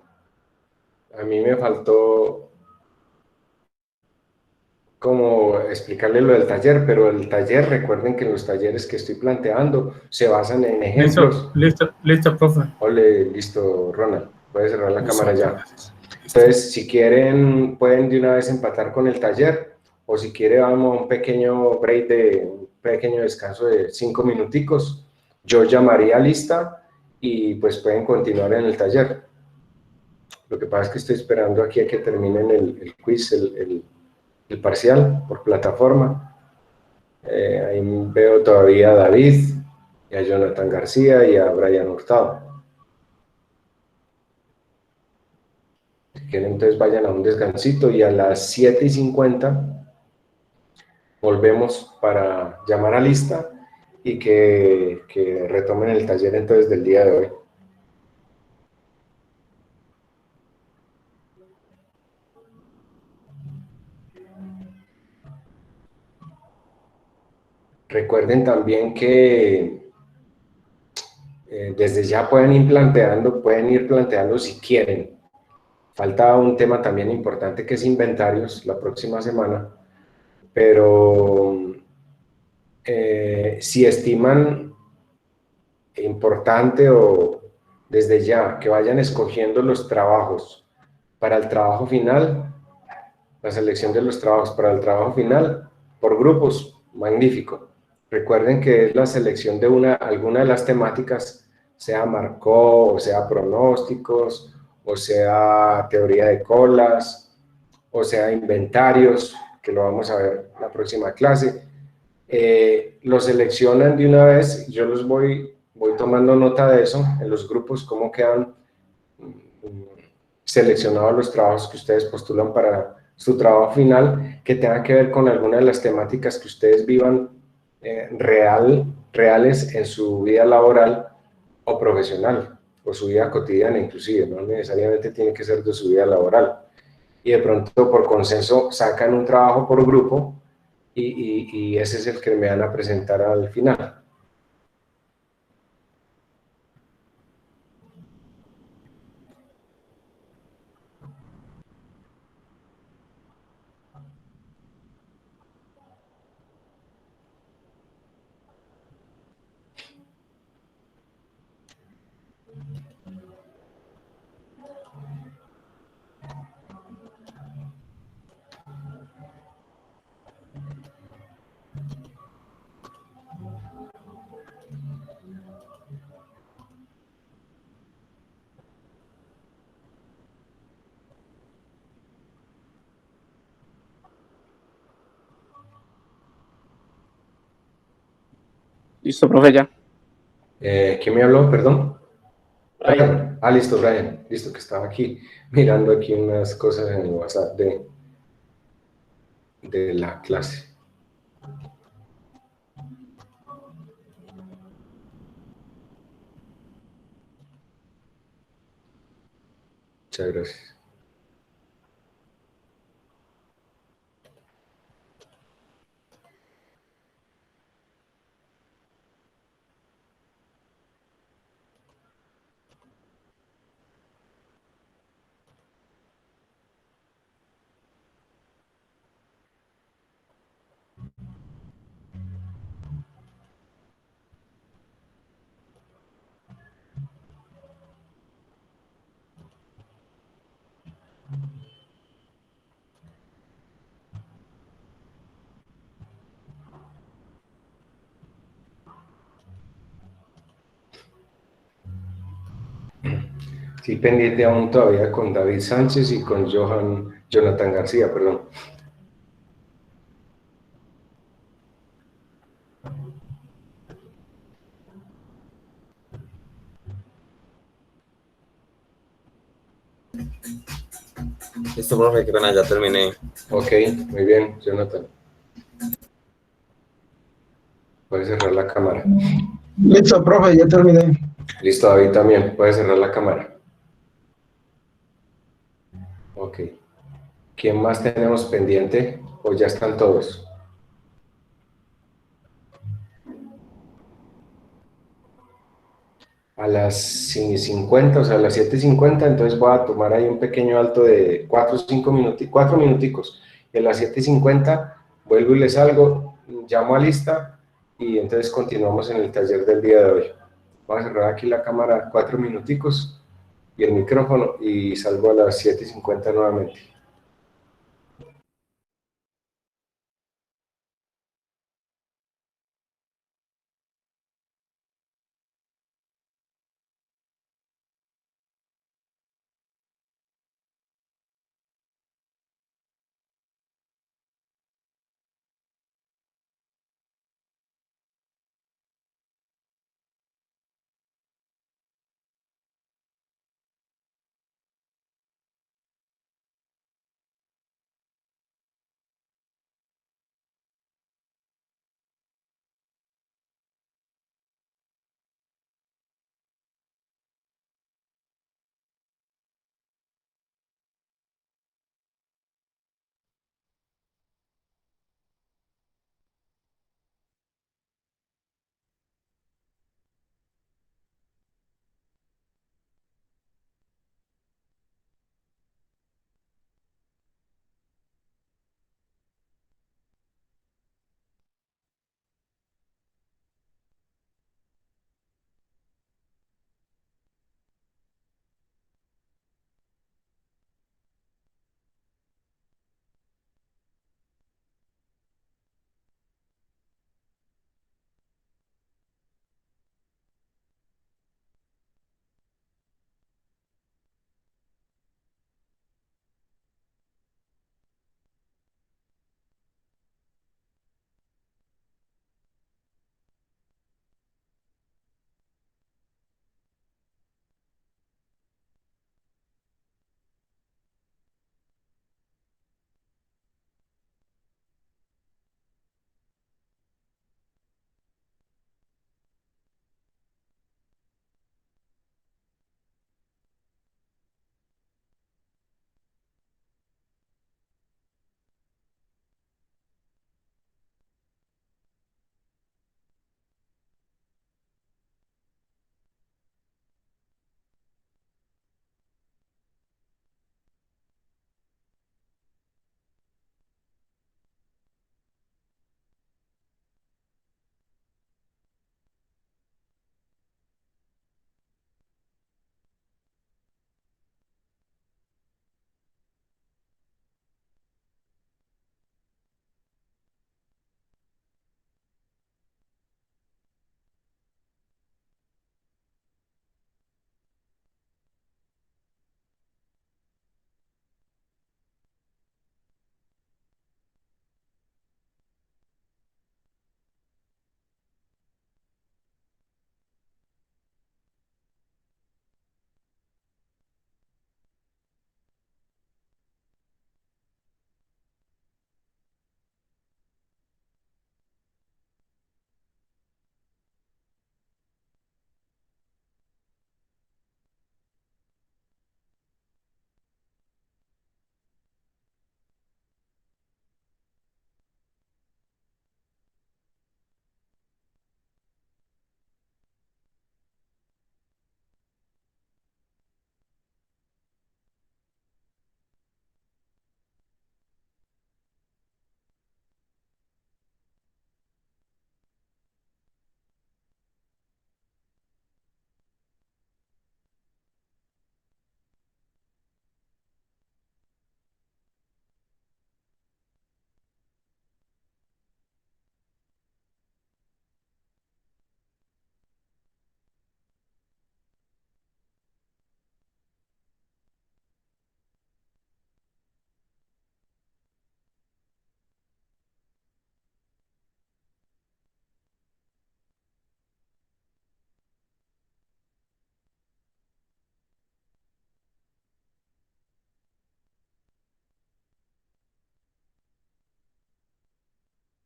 A mí me faltó como explicarle lo del taller, pero el taller, recuerden que los talleres que estoy planteando se basan en ejemplos. Listo, profe. Ole, listo, Ronald. Puedes cerrar la cámara ya. Gracias. Entonces, si quieren, pueden de una vez empatar con el taller, o si quiere, vamos a un pequeño break un pequeño descanso de 5 minuticos. Yo llamaría a lista y pues pueden continuar en el taller. Lo que pasa es que estoy esperando aquí a que terminen el quiz, el parcial por plataforma. Ahí veo todavía a David, y a Jonathan García y a Brian Hurtado. Si quieren, entonces vayan a un descansito y a las 7:50 volvemos para llamar a lista y que retomen el taller entonces del día de hoy. Recuerden también que desde ya pueden ir planteando si quieren. Falta un tema también importante que es inventarios la próxima semana, pero si estiman importante o desde ya que vayan escogiendo los trabajos para el trabajo final, la selección de los trabajos para el trabajo final por grupos, magnífico. Recuerden que es la selección de alguna de las temáticas, sea Markov, o sea pronósticos, o sea teoría de colas, o sea inventarios, que lo vamos a ver en la próxima clase. Lo seleccionan de una vez, yo voy tomando nota de eso en los grupos, cómo quedan seleccionados los trabajos que ustedes postulan para su trabajo final, que tengan que ver con alguna de las temáticas que ustedes vivan reales en su vida laboral o profesional, o su vida cotidiana inclusive, no necesariamente tiene que ser de su vida laboral. Y de pronto por consenso sacan un trabajo por grupo y ese es el que me van a presentar al final. Listo, profe, ya. ¿Quién me habló? Perdón. Brian. Brian. Ah, listo, Brian. Listo, que estaba aquí mirando aquí unas cosas en el WhatsApp de la clase. Muchas gracias. Sí, pendiente aún todavía con David Sánchez y con Jonathan García, perdón. Listo, profe, qué pena, ya terminé. Ok, muy bien, Jonathan. Puedes cerrar la cámara. Listo, profe, ya terminé. Listo, David también. Puedes cerrar la cámara. Ok. ¿Quién más tenemos pendiente? ¿O ya están todos? A las 50, o sea, a las 7:50, entonces voy a tomar ahí un pequeño alto de 4 o 5 minutos, 4 minuticos. Y a las 7:50 vuelvo y les salgo, llamo a lista y entonces continuamos en el taller del día de hoy. Voy a cerrar aquí la cámara 4 minuticos y el micrófono y salgo a las 7:50 nuevamente.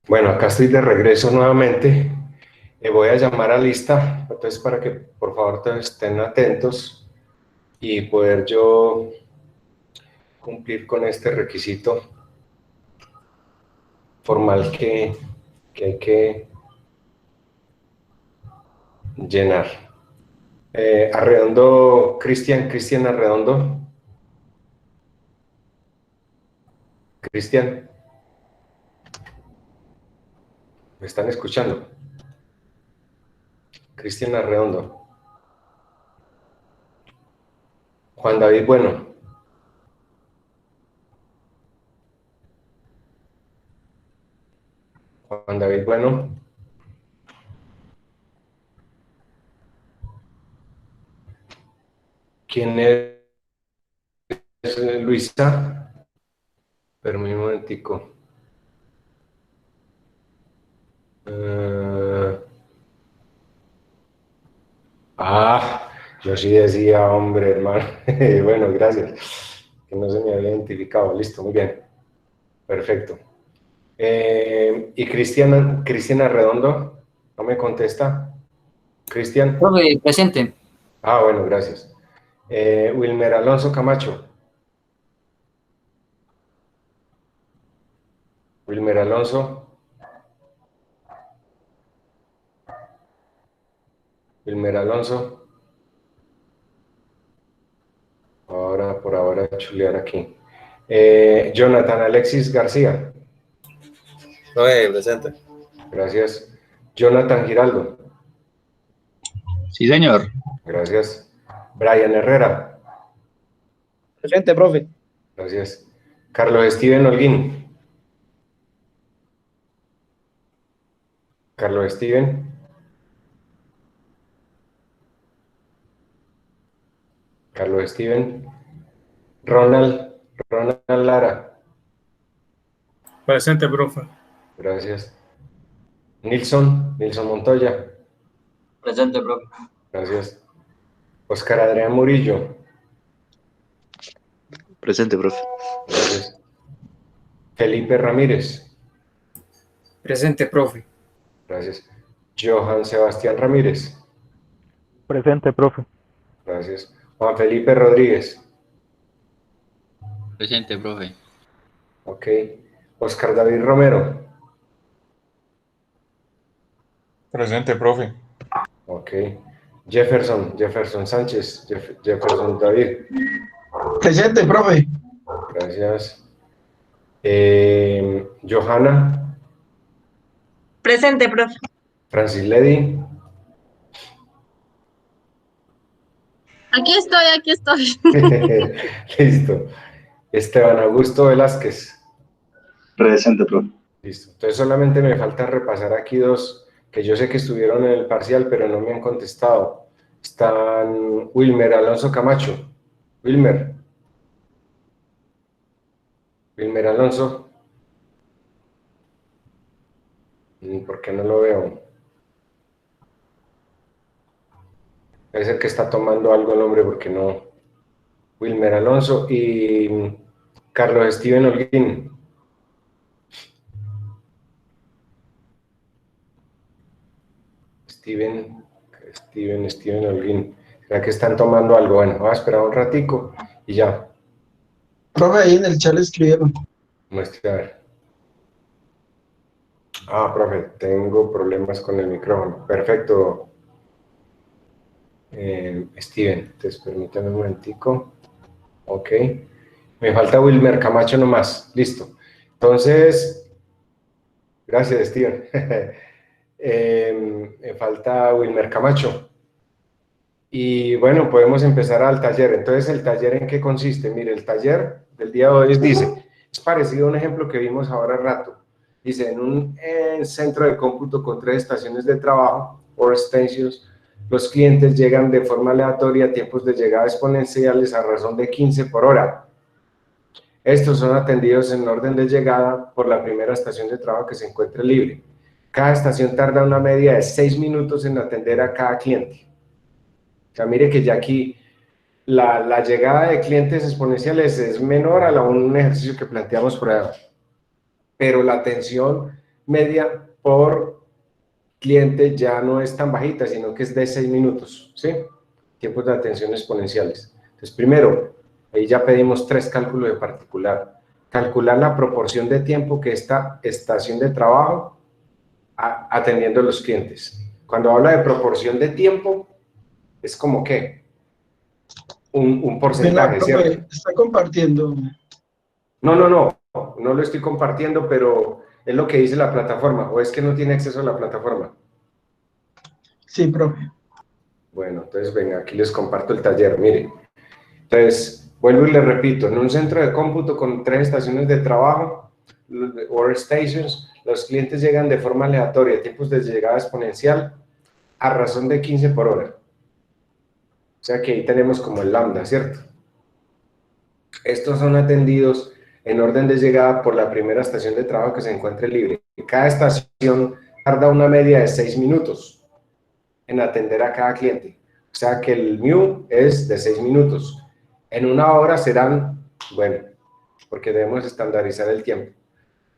Bueno, acá estoy de regreso nuevamente. Voy a llamar a lista, entonces para que por favor todos estén atentos y poder yo cumplir con este requisito formal que hay que llenar. Arredondo, Cristian Arredondo. Cristian, ¿me están escuchando? Cristian Arredondo. Juan David Bueno. Juan David Bueno. ¿Quién es Luisa? Permítame un momentico. Yo sí decía, hombre, hermano. Bueno, gracias. Que no se me había identificado. Listo, muy bien. Perfecto. ¿Y Cristian Arredondo? ¿No me contesta? ¿Cristian? Profe, presente. Bueno, gracias. Wilmer Alonso Camacho. Wilmer Alonso. Wilmer Alonso. Por ahora, chulear aquí. Jonathan Alexis García. Profe, presente. Gracias. Jonathan Giraldo. Sí, señor. Gracias. Brian Herrera. Presente, profe. Gracias. Carlos Steven Holguín. Carlos Steven. Carlos Steven. Ronald Lara. Presente, profe. Gracias. Nilson Montoya. Presente, profe. Gracias. Oscar Adrián Murillo. Presente, profe. Gracias. Felipe Ramírez. Presente, profe. Gracias. Johan Sebastián Ramírez. Presente, profe. Gracias. Juan Felipe Rodríguez. Presente, profe. Ok. Oscar David Romero. Presente, profe. Ok. Jefferson Sánchez. Jefferson David. Presente, profe. Gracias. Johanna. Presente, profe. Francis Ledy. Aquí estoy. Listo. Esteban Augusto Velázquez. Presente, profe. Listo. Entonces solamente me falta repasar aquí dos que yo sé que estuvieron en el parcial, pero no me han contestado. Están Wilmer Alonso Camacho. Wilmer Alonso. ¿Por qué no lo veo? Debe ser que está tomando algo el hombre, porque no. Wilmer Alonso y Carlos Steven Holguín. Steven Holguín. ¿Será que están tomando algo? Bueno, voy a esperar un ratico y ya. Profe, ahí en el chat le escribieron. Muestre a ver. Profe, tengo problemas con el micrófono. Perfecto. Steven, entonces permítame un momentico. Ok. Me falta Wilmer Camacho nomás. Listo. Entonces, gracias, Steven. Me falta Wilmer Camacho. Y bueno, podemos empezar al taller. Entonces, ¿el taller en qué consiste? Mire, el taller del día de hoy es parecido a un ejemplo que vimos ahora rato. Dice, en un centro de cómputo con 3 estaciones de trabajo, workstations, los clientes llegan de forma aleatoria a tiempos de llegada exponenciales a razón de 15 por hora. Estos son atendidos en orden de llegada por la primera estación de trabajo que se encuentre libre. Cada estación tarda una media de 6 minutos en atender a cada cliente. O sea, mire que ya aquí la llegada de clientes exponenciales es menor a un ejercicio que planteamos por ahí. Pero la atención media por cliente ya no es tan bajita, sino que es de 6 minutos, ¿sí? Tiempos de atención exponenciales. Entonces, primero, ahí ya pedimos 3 cálculos de particular. Calcular la proporción de tiempo que esta estación de trabajo atendiendo a los clientes. Cuando habla de proporción de tiempo, es como que un porcentaje, Profe, ¿cierto? está compartiendo. No lo estoy compartiendo, pero es lo que dice la plataforma, o es que no tiene acceso a la plataforma. Sí, profe. Bueno, entonces venga, aquí les comparto el taller, miren. Entonces, vuelvo y les repito, en un centro de cómputo con 3 estaciones de trabajo, workstations, los clientes llegan de forma aleatoria, tiempos de llegada exponencial, a razón de 15 por hora. O sea que ahí tenemos como el lambda, ¿cierto? Estos son atendidos en orden de llegada por la primera estación de trabajo que se encuentre libre. Cada estación tarda una media de 6 minutos en atender a cada cliente. O sea que el mu es de 6 minutos. En una hora serán, bueno, porque debemos estandarizar el tiempo.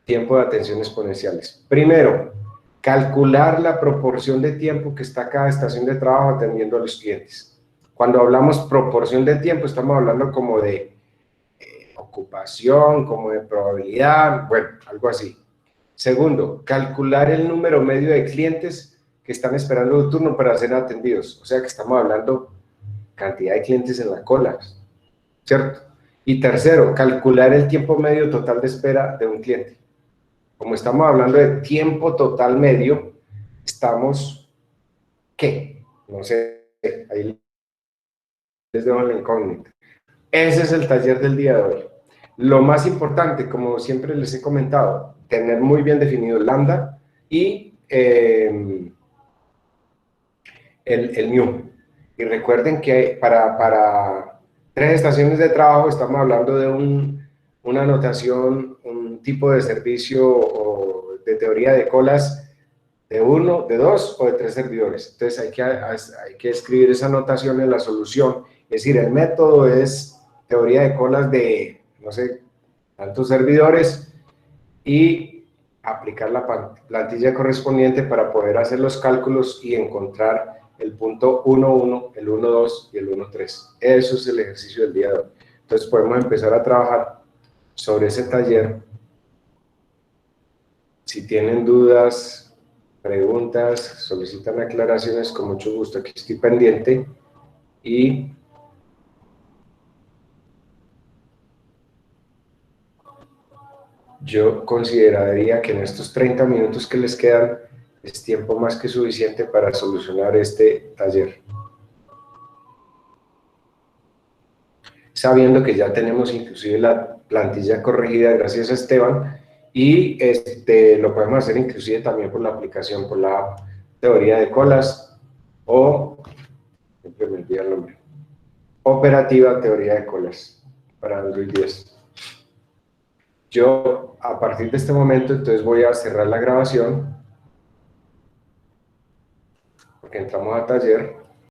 Tiempo de atención exponenciales. Primero, calcular la proporción de tiempo que está cada estación de trabajo atendiendo a los clientes. Cuando hablamos proporción de tiempo, estamos hablando como de ocupación, como de probabilidad, bueno, algo así. Segundo, calcular el número medio de clientes que están esperando un turno para ser atendidos. O sea que estamos hablando cantidad de clientes en la cola, ¿cierto? Y tercero, calcular el tiempo medio total de espera de un cliente. Como estamos hablando de tiempo total medio, estamos, ¿qué? No sé, ahí les dejo la incógnita. Ese es el taller del día de hoy. Lo más importante, como siempre les he comentado, tener muy bien definido el lambda y el mu. Y recuerden que para 3 estaciones de trabajo estamos hablando de una notación, un tipo de servicio o de teoría de colas de 1, de 2 o de 3 servidores. Entonces hay que escribir esa notación en la solución. Es decir, el método es teoría de colas de, no sé, tantos servidores y aplicar la plantilla correspondiente para poder hacer los cálculos y encontrar el punto 1.1, el 1.2 y el 1.3. Eso es el ejercicio del día de hoy. Entonces podemos empezar a trabajar sobre ese taller. Si tienen dudas, preguntas, solicitan aclaraciones, con mucho gusto aquí estoy pendiente. Y yo consideraría que en estos 30 minutos que les quedan es tiempo más que suficiente para solucionar este taller. Sabiendo que ya tenemos inclusive la plantilla corregida gracias a Esteban y lo podemos hacer inclusive también por la aplicación, por la teoría de colas o, siempre me olvida el nombre, operativa teoría de colas para Android 10. Yo, a partir de este momento, entonces voy a cerrar la grabación, porque entramos a taller.